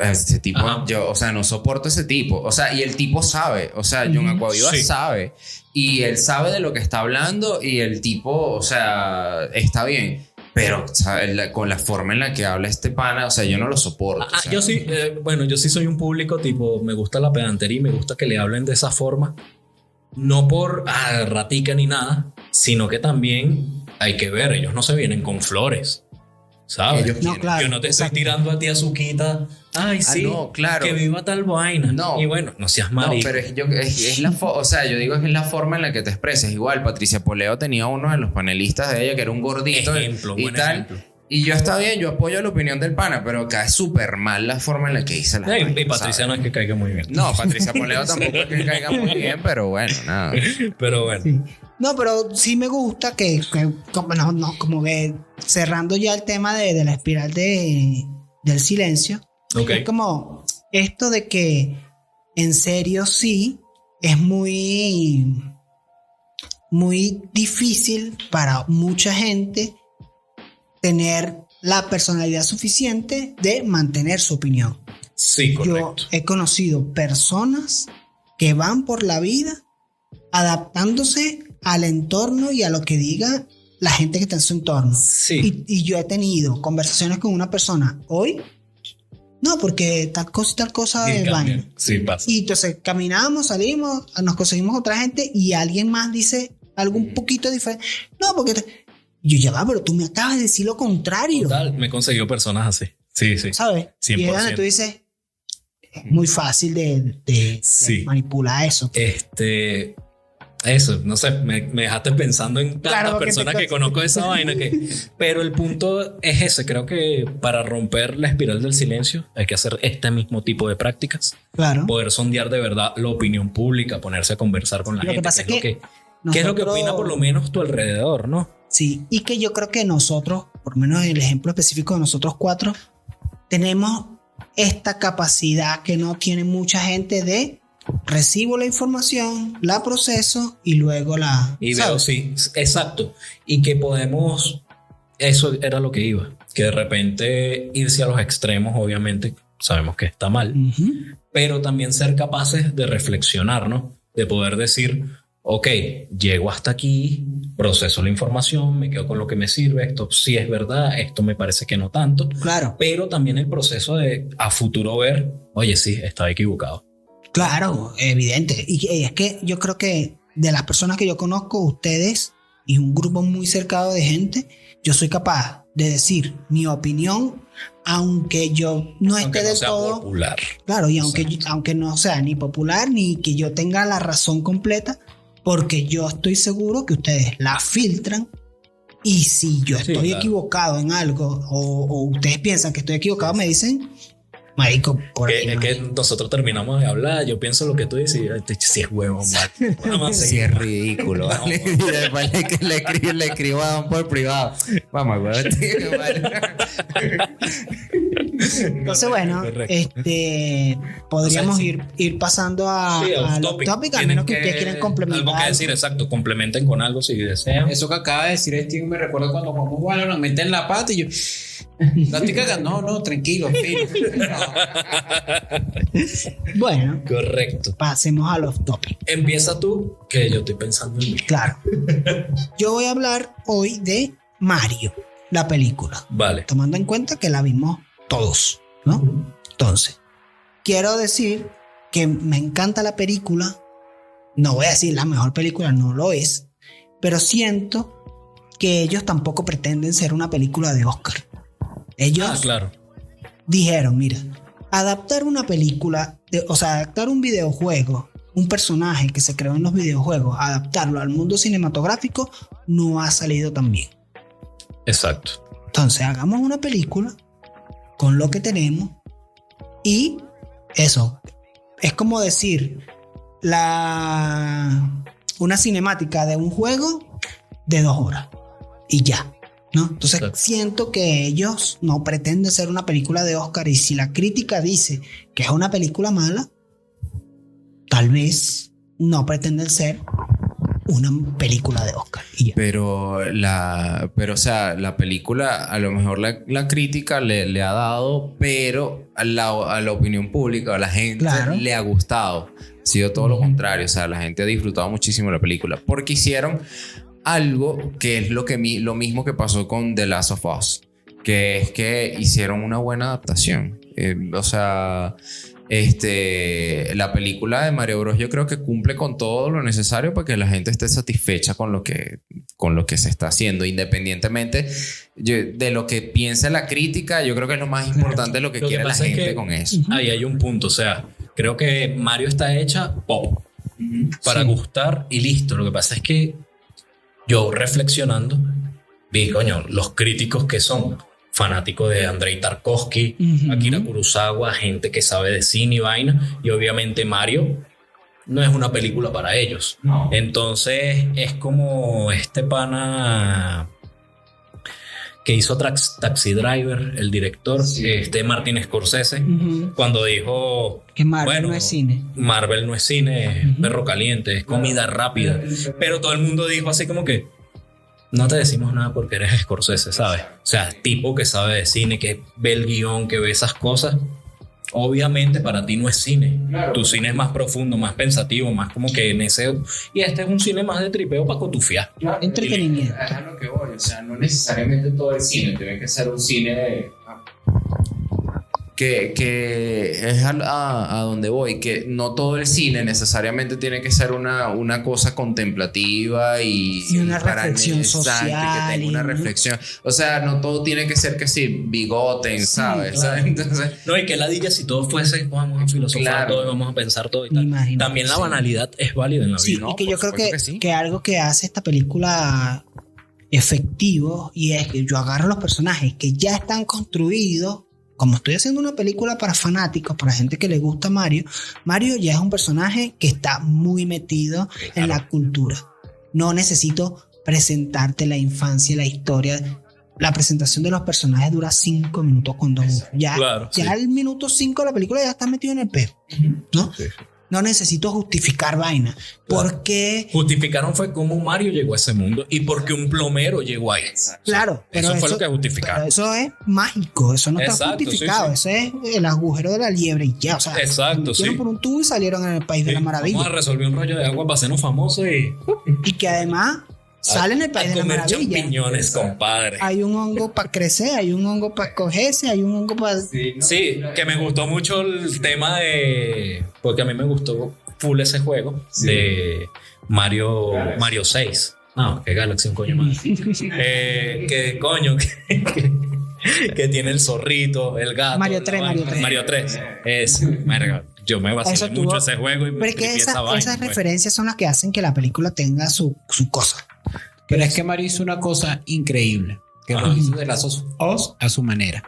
ese tipo, Ajá. o sea, no soporto ese tipo. O sea, y el tipo sabe. O sea, John Aquaviva Sí. sabe. Y él sabe de lo que está hablando. Y el tipo, o sea, está bien. Pero, ¿sabes? Con la forma en la que habla este pana, o sea, yo no lo soporto. o sea. Yo sí, bueno, yo sí soy un público tipo, me gusta la pedantería y me gusta que le hablen de esa forma. No por ratica ni nada, sino que también hay que ver, ellos no se vienen con flores, ¿sabes? Ellos No, claro, Yo no te exacto. estoy tirando a ti azuquita. Ay, sí, no, claro. que viva tal vaina. No. Y bueno, no seas No, marico. pero es la o sea, yo digo que es la forma en la que te expresas. Igual, Patricia Poleo tenía uno de los panelistas de ella que era un gordito Ejemplo, y buen tal. ejemplo. Y yo está bien, yo apoyo la opinión del pana, pero acá es súper mal la forma en la que dice las Y vainas, Patricia ¿sabes? no es que caiga muy bien. No, Patricia Poleo tampoco es que caiga muy bien, pero bueno, nada. Pero bueno. Sí. No, pero sí me gusta que como que cerrando ya el tema de la espiral del silencio, Ok. es como esto de que en serio sí es muy difícil para mucha gente tener la personalidad suficiente de mantener su opinión. Sí, Yo correcto. he conocido personas que van por la vida adaptándose al entorno y a lo que diga la gente que está en su entorno. Sí. Y yo he tenido conversaciones con una persona hoy, no, porque tal cosa y tal cosa Y es cambian. vaina. Sí, pasa. Y entonces caminamos, salimos, nos conseguimos otra gente y alguien más dice algo un poquito diferente. No, porque yo ya va, pero tú me acabas de decir lo contrario. Total, me he conseguido personas así. Sí, sí. ¿Sabes? 100%. Y es donde tú dices, es muy fácil de Sí. manipular eso. Eso, no sé, me dejaste pensando en tantas Claro, porque personas te- que conozco de esa vaina pero el punto es ese, creo que para romper la espiral del silencio hay que hacer este mismo tipo de prácticas, Claro. poder sondear de verdad la opinión pública, ponerse a conversar con la Lo que gente, pasa es que ¿qué es lo que nosotros- opina por lo menos tu alrededor, ¿no? Sí, y que yo creo que nosotros, por lo menos el ejemplo específico de nosotros cuatro, tenemos esta capacidad que no tiene mucha gente de recibo la información, la proceso y luego la... Y veo, ¿sabes? sí, exacto. Y que podemos, eso era lo que iba, que de repente irse a los extremos, obviamente, sabemos que está mal, Ujú. pero también ser capaces de reflexionar, ¿no? De poder decir, ok, llego hasta aquí, proceso la información, me quedo con lo que me sirve, esto sí es verdad, esto me parece que no tanto, Claro, pero también el proceso de a futuro ver, oye, sí, estaba equivocado. claro, evidente. Y es que yo creo que de las personas que yo conozco, ustedes y un grupo muy cercano de gente, yo soy capaz de decir mi opinión, aunque yo no Aunque esté no del sea todo... popular. Claro, y aunque no sea ni popular ni que yo tenga la razón completa, porque yo estoy seguro que ustedes la filtran y si yo Sí, estoy claro. equivocado en algo o ustedes piensan que estoy equivocado, me dicen Marico, por Que, ahí, es que nosotros terminamos de hablar, yo pienso lo que tú dices y este si es huevo, vale. Vamos a Sí, seguir. es ridículo, ¿vale? Y después le escribo a Don por privado. Vamos, güey, tío, vale. Entonces, bueno, Correcto. podríamos O sea, ir pasando a, Sí, a off los topic. tópicos, a Tienen menos que ustedes quieran complementar. Algo que decir, exacto. Complementen con algo si desean. Eso que acaba de decir Steve me recuerda cuando jugamos bueno, nos meten la pata y yo. La estoy cagando. No, tranquilo, fino. Bueno, Correcto. pasemos a los tópicos. Empieza tú, que yo estoy pensando en mí. Claro. Yo voy a hablar hoy de Mario, la película, Vale. tomando en cuenta que la vimos todos, ¿no? Entonces, quiero decir que me encanta la película. No voy a decir la mejor película, no lo es, pero siento que ellos tampoco pretenden ser una película de Oscar. Ellos Claro. dijeron, mira, adaptar una película, o sea, adaptar un videojuego, un personaje que se creó en los videojuegos, adaptarlo al mundo cinematográfico, no ha salido tan bien. Exacto. Entonces, hagamos una película con lo que tenemos y eso, es como decir, una cinemática de un juego de 2 horas y ya, ¿no? Entonces Exacto. siento que ellos no pretenden ser una película de Oscar y si la crítica dice que es una película mala, tal vez no pretenden ser una película de Oscar y ya. Pero, o sea, la película, a lo mejor la crítica le ha dado, pero a la opinión pública, a la gente Claro. le ha gustado. Ha sido todo lo contrario. O sea, la gente ha disfrutado muchísimo la película porque hicieron algo que es lo mismo que pasó con The Last of Us, que es que hicieron una buena adaptación. O sea, la película de Mario Bros. Yo creo que cumple con todo lo necesario para que la gente esté satisfecha con lo que se está haciendo, independientemente de lo que piense la crítica. Yo creo que es lo más importante lo que Lo que quiere la pasa es gente que con eso. Ahí hay un punto. O sea, creo que Mario está hecha pop para Sí. gustar y listo. Lo que pasa es que yo reflexionando vi, coño, los críticos que son fanáticos de Andrei Tarkovsky, Ujú. Akira Kurosawa, gente que sabe de cine y vaina, y obviamente Mario no es una película para ellos. No. Entonces es como este pana que hizo Taxi Driver, el director, Sí. Martin Scorsese, Ujú. cuando dijo Que Marvel bueno, no es cine. Marvel no es cine, es perro caliente, es comida rápida. Pero todo el mundo dijo así como que no te decimos nada porque eres Scorsese, ¿sabes? O sea, tipo que sabe de cine, que ve el guión, que ve esas cosas. Obviamente para ti no es cine. Claro. Tu cine es más profundo, más pensativo, más como que en ese... Y este es un cine más de tripeo para cotufiar. Entretenimiento. Es a lo que voy, o sea, no necesariamente todo el cine tiene que ser un cine que es a donde voy, que no todo el cine necesariamente tiene que ser una cosa contemplativa y una para- reflexión exacto, y social que tenga una y, ¿no? reflexión. O sea, no todo tiene que ser que sí, bigoten, ¿sabes? claro. ¿Sabes? Entonces, No, y que ladilla si todo fuese, vamos a filosofar Claro. todo, vamos a pensar todo y tal. Imagínate, También la sí. banalidad es válida en la Sí, vida. no, y que por yo creo supuesto que sí. que algo que hace esta película efectivo y es que yo agarro los personajes que ya están construidos. Como estoy haciendo una película para fanáticos, para gente que le gusta Mario, Mario ya es un personaje que está muy metido en la cultura. No necesito presentarte la infancia y la historia. La presentación de los personajes dura 5 minutos con dos. Ya, Claro, ya sí. al minuto 5 de la película ya está metido en el peo, ¿no? Sí. No necesito justificar vaina. Porque, Justificaron fue cómo Mario llegó a ese mundo y porque un plomero llegó ahí. claro, pero Eso fue lo que justificaron. pero eso es mágico, eso no está Exacto, justificado, sí, eso es el agujero de la liebre y ya, o sea, Exacto, se metieron sí. por un tubo y salieron en el país de Sí, la maravilla. Vamos a resolver un rollo de agua para hacernos famosos Y que además sale en el país a de la comer maravilla. champiñones, compadre. Hay un hongo para crecer, hay un hongo para escogerse, hay un hongo para... Sí, que me gustó mucho el tema de... Porque a mí me gustó full ese juego de Mario 6. No, que Galaxy un coño más. Que coño, que tiene el zorrito, el gato. Mario 3, la Mario vaina. 3. Mario 3. Es, verga, yo me Eso vacilé tuvo- mucho ese juego y Pero es que tripié esa vaina, esas pues. referencias son las que hacen que la película tenga su cosa. Pero es que Mario hizo una cosa increíble, que lo hizo de las Us a su manera.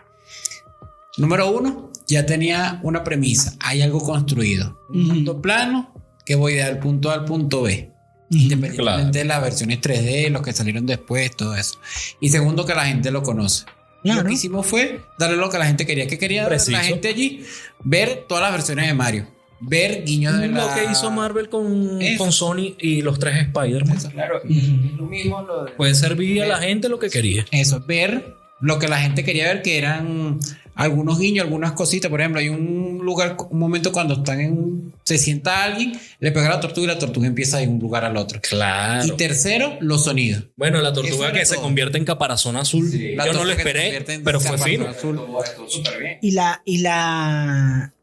Número 1, ya tenía una premisa, hay algo construido, un mundo plano que voy del punto A al punto B. Independientemente de las versiones 3D, los que salieron después, todo eso. Y segundo, que la gente lo conoce. Claro. Lo que hicimos fue darle lo que la gente quería. ¿Qué quería ver la gente allí? Ver todas las versiones de Mario. Ver guiños de lo que hizo Marvel con Sony y los 3 Spider-Man. Claro, y lo mismo. Puede servir a la gente lo que quería. Eso, ver lo que la gente quería ver, que eran algunos guiños, algunas cositas. Por ejemplo, hay un lugar, un momento cuando se sienta alguien, le pega la tortuga y la tortuga empieza de un lugar al otro. Claro. Y tercero, los sonidos. Bueno, la tortuga que se convierte en caparazón azul. Sí. Yo no lo esperé, pero fue fino. Y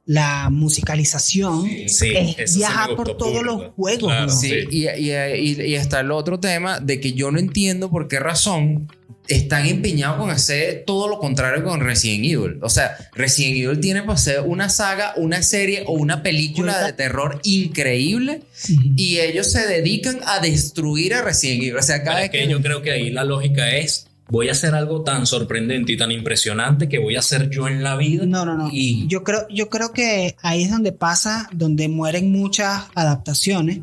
la musicalización es viajar por todos los juegos. Claro, ¿no? Sí. Y está el otro tema de que yo no entiendo por qué razón están empeñados con hacer todo lo contrario con Resident Evil. O sea, Resident Evil tiene para hacer una saga, una serie o una película de terror increíble y ellos se dedican a destruir a Resident Evil. O sea, cada vez que yo creo que ahí la lógica es: voy a hacer algo tan sorprendente y tan impresionante que voy a hacer yo en la vida. No. Y yo creo que ahí es donde mueren muchas adaptaciones,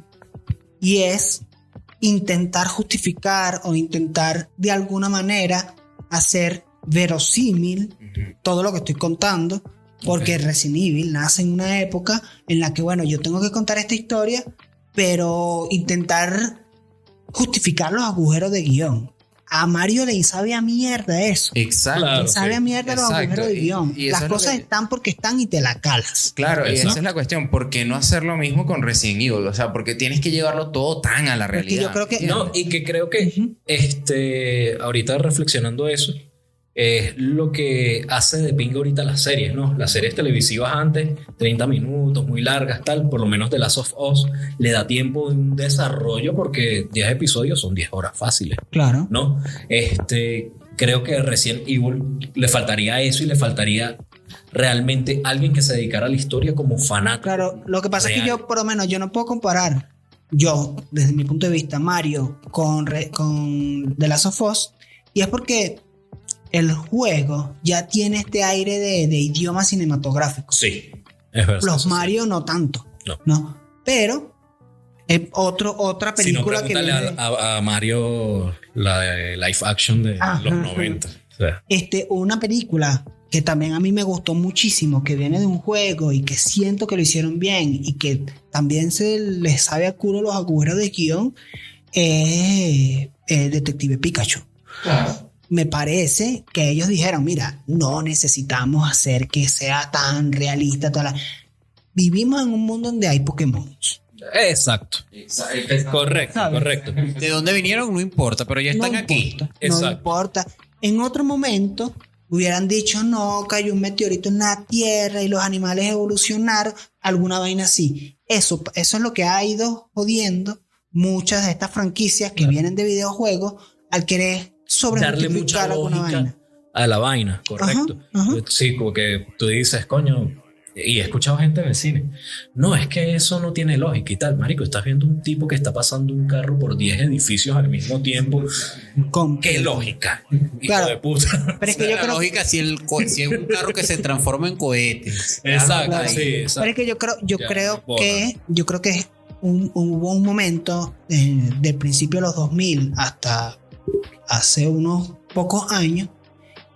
y es intentar justificar o intentar de alguna manera hacer verosímil todo lo que estoy contando, porque Resident Evil nace en una época en la que, bueno, yo tengo que contar esta historia, pero intentar justificar los agujeros de guión. A Mario le sabe a mierda eso. Exacto. Claro, le sabe a mierda los agujeros de guión. Las cosas están porque están y te la calas. Claro, y esa es la cuestión. ¿Por qué no hacer lo mismo con Resident Evil? O sea, porque tienes que llevarlo todo tan a la realidad. Yo creo que no, y que creo que ahorita reflexionando eso, es lo que hace de pinga ahorita las series, ¿no? Las series televisivas antes, 30 minutos, muy largas, tal, por lo menos The Last of Us le da tiempo de un desarrollo, porque 10 episodios son 10 horas fáciles. Claro. ¿No? Creo que Resident Evil le faltaría eso, y le faltaría realmente alguien que se dedicara a la historia como fanático. Claro, lo que pasa es que yo, por lo menos, yo no puedo comparar, yo, desde mi punto de vista, Mario con The Last of Us, y es porque el juego ya tiene este aire de idioma cinematográfico. Sí, es verdad. Los Mario no tanto. No. Pero otra película que viene a Mario, la de live action de los 90. O sea. Una película que también a mí me gustó muchísimo, que viene de un juego y que siento que lo hicieron bien y que también se les sabe a culo los agujeros de guión, es Detective Pikachu. Claro. Me parece que ellos dijeron, mira, no necesitamos hacer que sea tan realista. Vivimos en un mundo donde hay Pokémon. Exacto. Correcto. ¿De dónde vinieron? No importa, pero ya están aquí. No importa. En otro momento hubieran dicho, no, cayó un meteorito en la Tierra y los animales evolucionaron, alguna vaina así. Eso es lo que ha ido jodiendo muchas de estas franquicias que vienen de videojuegos al querer darle mucha lógica a la vaina, correcto. Ajá. Sí, como que tú dices, coño, y he escuchado gente en el cine, no, es que eso no tiene lógica y tal. Marico, estás viendo un tipo que está pasando un carro por 10 edificios al mismo tiempo. ¿Qué lógica? Claro. Hijo de puta. Pero es que yo creo lógica si es un carro que se transforma en cohetes. Exacto, claro. Sí, exacto. Pero es que yo creo que hubo un momento del principio de los 2000 hasta hace unos pocos años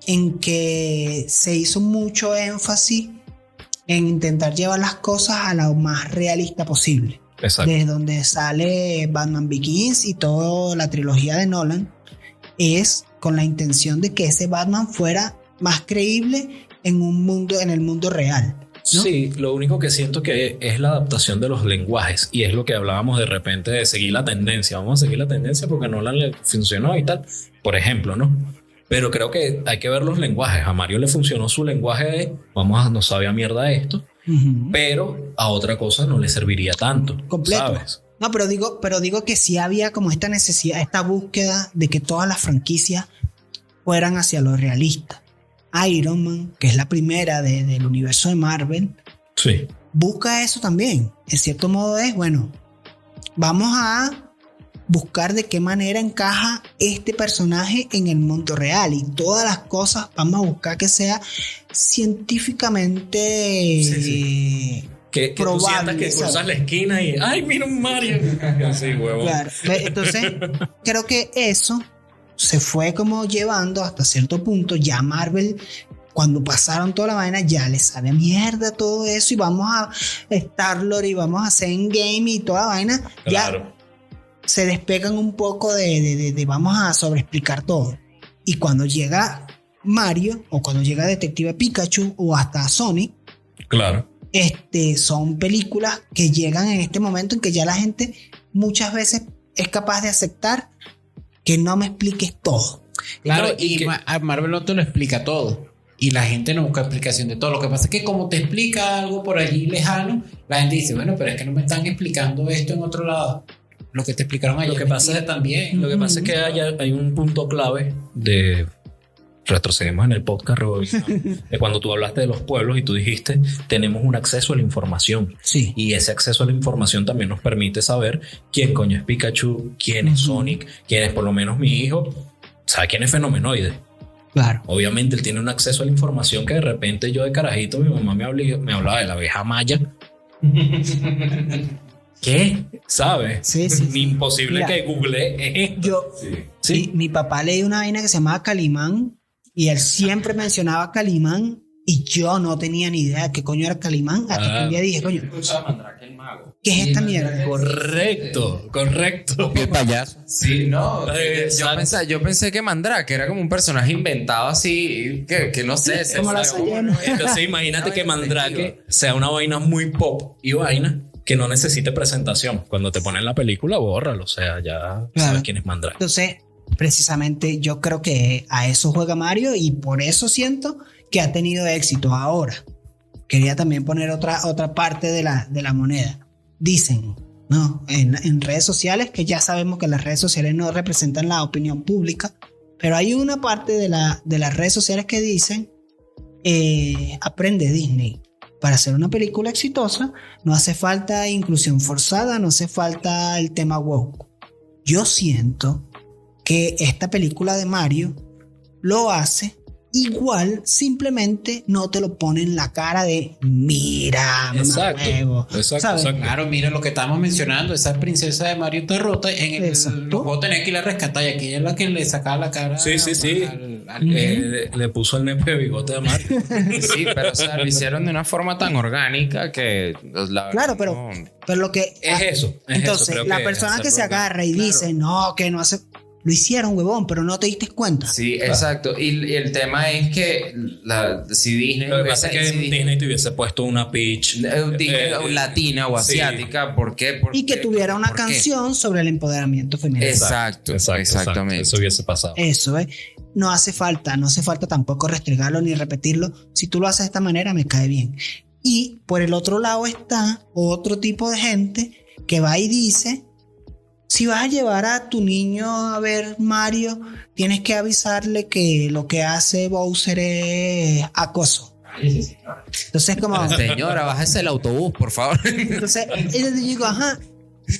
en que se hizo mucho énfasis en intentar llevar las cosas a lo más realista posible. Exacto. Desde donde sale Batman Begins y toda la trilogía de Nolan, es con la intención de que ese Batman fuera más creíble en el mundo real, ¿no? Sí, lo único que siento que es la adaptación de los lenguajes, y es lo que hablábamos de repente de seguir la tendencia. Vamos a seguir la tendencia porque Nolan le funcionó y tal, por ejemplo, ¿no? Pero creo que hay que ver los lenguajes. A Mario le funcionó su lenguaje de no sabe a mierda esto, pero a otra cosa no le serviría tanto. Completo. ¿Sabes? No, pero digo que sí había como esta necesidad, esta búsqueda de que todas las franquicias fueran hacia lo realista. Iron Man, que es la primera del universo de Marvel, busca eso también. En cierto modo es, bueno, vamos a buscar de qué manera encaja este personaje en el mundo real, y todas las cosas vamos a buscar que sea científicamente que tú sientas que cruzas la esquina y ¡ay, mira un Mario! Así, huevón. Claro. Entonces creo que eso se fue como llevando hasta cierto punto. Ya Marvel, cuando pasaron toda la vaina, ya les sabe mierda todo eso, y vamos a Star-Lord y vamos a hacer Endgame y toda la vaina. Claro. Ya se despegan un poco de vamos a sobreexplicar todo. Y cuando llega Mario, o cuando llega Detective Pikachu, o hasta Sonic, Claro. son películas que llegan en este momento en que ya la gente muchas veces es capaz de aceptar que no me expliques todo. Claro, No, y Marvel no te lo explica todo. Y la gente no busca explicación de todo. Lo que pasa es que como te explica algo por allí lejano, la gente dice, bueno, pero es que no me están explicando esto en otro lado. Lo que te explicaron allá. Lo que pasa es que hay un punto clave de... Retrocedemos en el podcast, de cuando tú hablaste de los pueblos y tú dijiste, tenemos un acceso a la información. Sí. Y ese acceso a la información también nos permite saber quién coño es Pikachu, quién es Sonic, quién es por lo menos mi hijo, sabe quién es Fenomenoide. Claro. Obviamente él tiene un acceso a la información que de repente yo de carajito, mi mamá me hablaba de la abeja maya. ¿Qué? ¿Sabes? Sí, sí. Imposible. Mira, que googleé. Mi papá leía una vaina que se llamaba Calimán, y él siempre mencionaba Calimán, y yo no tenía ni idea de qué coño era Calimán, hasta que un día dije, coño, ¿qué es esta mierda? Correcto. El payaso. Sí, no. Yo pensé que Mandrake era como un personaje inventado así, que no sé. Como la Sayena. Entonces imagínate que Mandrake sea una vaina muy pop y vaina que no necesite presentación. Cuando te ponen la película, bórralo. O sea, ya sabes quién es Mandrake. Entonces, precisamente yo creo que a eso juega Mario, y por eso siento que ha tenido éxito. Ahora, quería también poner otra parte de la moneda. Dicen, ¿no? En redes sociales, que ya sabemos que las redes sociales no representan la opinión pública, pero hay una parte de las redes sociales que dicen, aprende Disney. Para hacer una película exitosa no hace falta inclusión forzada, no hace falta el tema woke. Yo siento que esta película de Mario lo hace igual, simplemente no te lo pone en la cara de mira, exacto. Claro, mira lo que estamos mencionando, esa princesa de Mario está rota, en el juego tenía que ir a rescatar, y aquí es la que le sacaba la cara. Sí. Le puso el nepe de bigote de Mario. Sí, pero o sea, lo hicieron de una forma tan orgánica que claro, pero lo que es eso. Entonces, la persona que se agarra y dice no, que no hace, lo hicieron, huevón, pero no te diste cuenta. Sí, exacto. Y el tema es que si Disney... Lo que pasa es que Disney te hubiese puesto una Peach latina o asiática. Sí. ¿Por qué? Y que tuviera una canción sobre el empoderamiento femenino. Exactamente. Eso hubiese pasado. Eso, no hace falta tampoco restregarlo ni repetirlo. Si tú lo haces de esta manera, me cae bien. Y por el otro lado está otro tipo de gente que va y dice... Si vas a llevar a tu niño a ver Mario, tienes que avisarle que lo que hace Bowser es acoso. Entonces, como... Señora, bájese el autobús, por favor. Entonces, yo digo, ajá,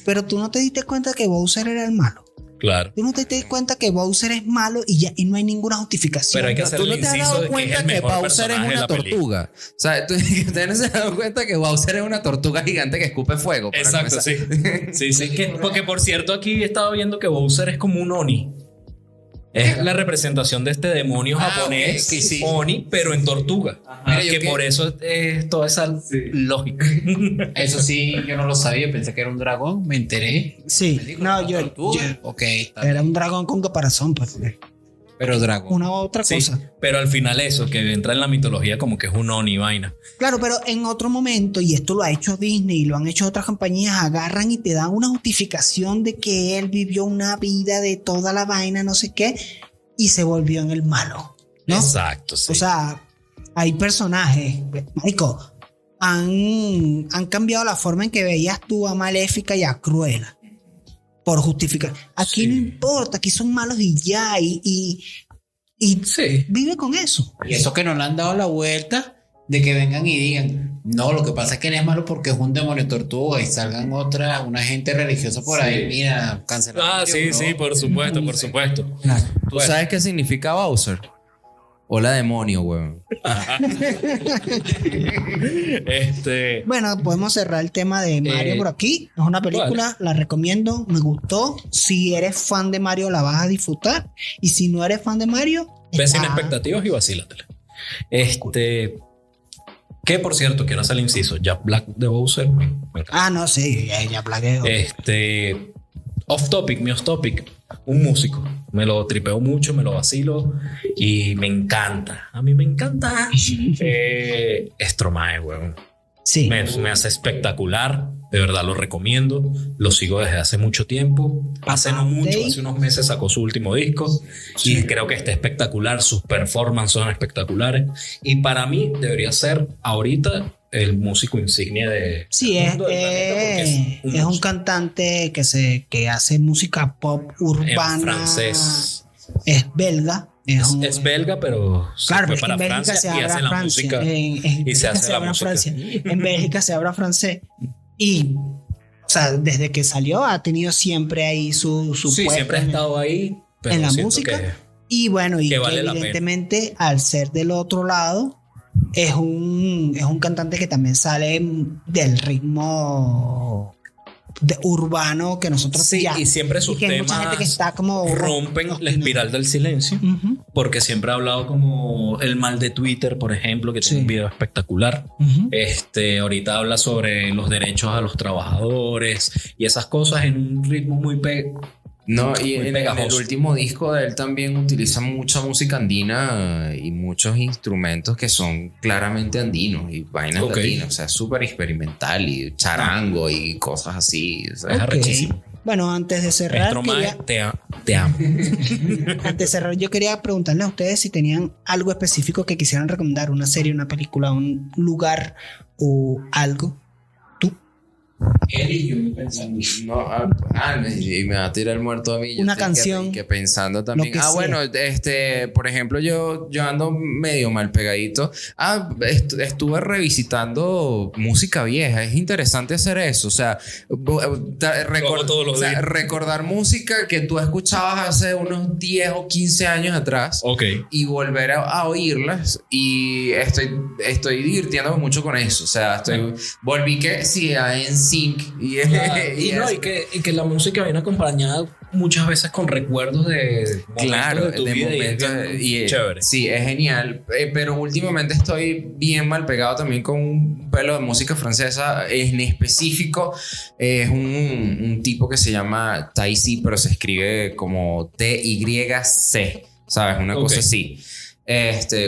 pero tú no te diste cuenta que Bowser era el malo. Claro. Tú no te diste cuenta que Bowser es malo y no hay ninguna justificación. Pero hay que hacer tú no el te has inciso dado de cuenta que Bowser es una tortuga. O sea, ustedes no se han dado cuenta que Bowser es una tortuga gigante que escupe fuego. Exacto, sí. Porque por cierto, aquí estaba viendo que Bowser es como un Oni. Es la representación de este demonio japonés, okay, sí. Oni, pero en tortuga. Que por eso es toda esa lógica. Eso sí, yo no lo sabía, pensé que era un dragón, me enteré. Sí, me dijo, no, yo okay, era un dragón con caparazón, pues. Pero dragón. Una otra cosa. Pero al final eso, que entra en la mitología como que es un Oni vaina. Claro, pero en otro momento, y esto lo ha hecho Disney y lo han hecho otras compañías, agarran y te dan una justificación de que él vivió una vida de toda la vaina, no sé qué, y se volvió en el malo, ¿no? Exacto, sí. O sea, hay personajes, marico, han cambiado la forma en que veías tú a Maléfica y a Cruella. Por justificar. Aquí no importa, aquí son malos y ya, y vive con eso. Y eso que no le han dado la vuelta, de que vengan y digan, no, lo que pasa es que él es malo porque es un demonio tortuga y salgan una gente religiosa por ahí, mira, cancelar. Sí, por supuesto, por supuesto. ¿Tú sabes qué significa Bowser? Hola demonio, weón. Bueno, podemos cerrar el tema de Mario por aquí. Es una película, la recomiendo, me gustó. Si eres fan de Mario, la vas a disfrutar. Y si no eres fan de Mario, ve sin expectativas y vacílatela. Que por cierto, quiero hacer el inciso. Jack Black de Bowser. No, sí, Jack Black es off topic. Un músico. Me lo tripeo mucho, me lo vacilo y me encanta. A mí me encanta. Stromae, weón. Sí. Me hace espectacular. De verdad lo recomiendo. Lo sigo desde hace mucho tiempo. Hace no mucho, hace unos meses sacó su último disco. Sí. Y creo que está espectacular. Sus performances son espectaculares. Y para mí debería ser ahorita el músico insignia de... Sí, es un cantante que hace música pop urbana. En francés. Es belga. Es belga, pero claro, se fue para Francia y hace la música. Y se hace la música. En Bélgica se habla francés. Y, o sea, desde que salió ha tenido siempre ahí su sí, siempre ha estado ahí. Pero en la música. Y bueno, y que vale evidentemente al ser del otro lado... Es un cantante que también sale del ritmo urbano que nosotros y siempre sus temas mucha gente que está como rompen la espiral del silencio, porque siempre ha hablado como el mal de Twitter, por ejemplo, que tiene un video espectacular. Ahorita habla sobre los derechos a los trabajadores y esas cosas en un ritmo muy No, y en el último disco de él también utiliza mucha música andina y muchos instrumentos que son claramente andinos y vainas latinas, o sea, súper experimental y charango y cosas así, o sea, es arrechísimo. Bueno, antes de cerrar, te amo. Antes de cerrar, yo quería preguntarles a ustedes si tenían algo específico que quisieran recomendar, una serie, una película, un lugar o algo. Él y yo pensando. Y me va a tirar el muerto a mí. Una canción. Que pensando también. Bueno, por ejemplo, yo ando medio mal pegadito. Estuve revisitando música vieja. Es interesante hacer eso. O sea, recordar música que tú escuchabas hace unos 10 o 15 años atrás. Y volver a oírlas. Y estoy divirtiéndome mucho con eso. O sea, volví que sí, a NSYNC. Y que la música viene acompañada muchas veces con recuerdos de momentos de tu vida y es chévere. Sí, es genial, pero últimamente estoy bien mal pegado también con un pelo de música francesa. En específico es un tipo que se llama Taïsi, pero se escribe como TYC, ¿sabes? Una cosa así.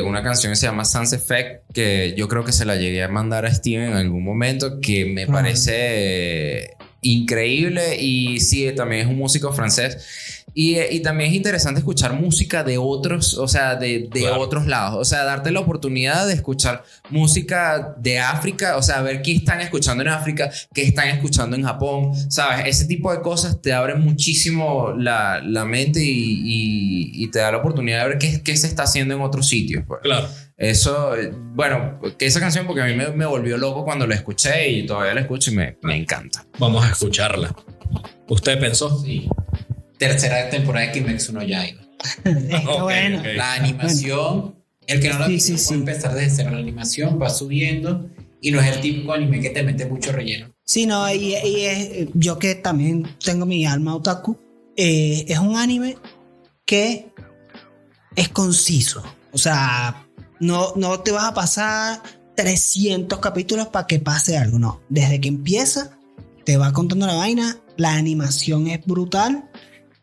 Una canción que se llama Sans Effect, que yo creo que se la llegué a mandar a Steven en algún momento, que me parece increíble. Y sí, también es un músico francés. Y también es interesante escuchar música de otros, o sea, de otros lados. O sea, darte la oportunidad de escuchar música de África, o sea, ver qué están escuchando en África, qué están escuchando en Japón, ¿sabes? Ese tipo de cosas te abren muchísimo la mente y te da la oportunidad de ver qué se está haciendo en otros sitios. Pues. Claro. Eso, bueno, que esa canción, porque a mí me volvió loco cuando la escuché y todavía la escucho y me encanta. Vamos a escucharla. ¿Usted pensó? Sí. Tercera temporada de Kimetsu no Yaiba. Bueno. La animación, el que no la puede empezar desde cero. La animación va subiendo y no es el típico anime que te mete mucho relleno. Sí, no, yo que también tengo mi alma otaku, es un anime que es conciso. O sea, no te vas a pasar 300 capítulos para que pase algo. No, desde que empieza te va contando la vaina. La animación es brutal.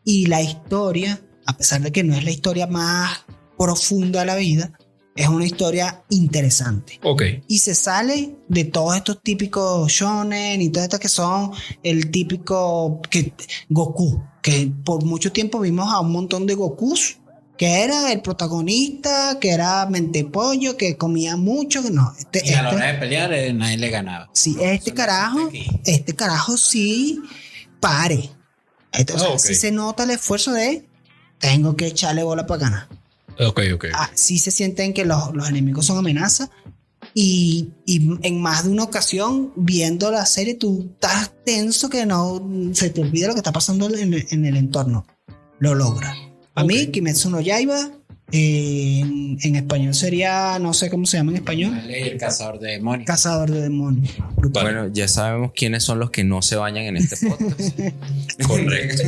Y la historia, a pesar de que no es la historia más profunda de la vida, es una historia interesante. Y se sale de todos estos típicos shonen y todas estas que son el típico Goku, que por mucho tiempo vimos a un montón de Gokus, que era el protagonista, que era mente pollo, que comía mucho, que no. Y a la hora de pelear nadie le ganaba. Sí, este carajo sí pare. Sí se nota el esfuerzo de tengo que echarle bola para ganar. Ok. Sí se sienten que los enemigos son amenazas, Y en más de una ocasión, viendo la serie, tú estás tenso que no se te olvida lo que está pasando en el entorno. Lo logra. A mí, Kimetsu no Yaiba, en español sería, no sé cómo se llama en español. El cazador de demonios. Cazador de demonios. Bueno, ya sabemos quiénes son los que no se bañan en este podcast. Correcto.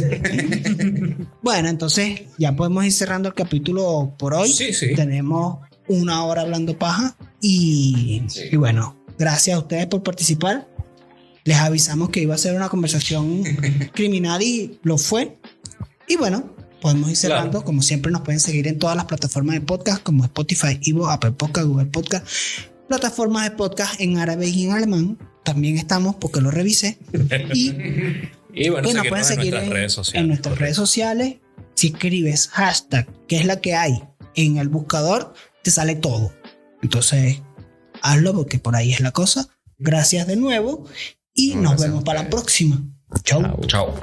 Bueno, entonces ya podemos ir cerrando el capítulo por hoy. Sí. Tenemos 1 hora hablando paja. Y bueno, gracias a ustedes por participar. Les avisamos que iba a ser una conversación criminal y lo fue. Y bueno, podemos ir cerrando. Claro. Como siempre, nos pueden seguir en todas las plataformas de podcast como Spotify, Evo, Apple Podcast, Google Podcast, plataformas de podcast en árabe y en alemán. También estamos porque lo revisé. Y bueno, nos pueden seguir en nuestras redes sociales. Si escribes hashtag, que es la que hay en el buscador, te sale todo. Entonces, hazlo porque por ahí es la cosa. Gracias de nuevo y nos vemos para la próxima. Chau. Chao.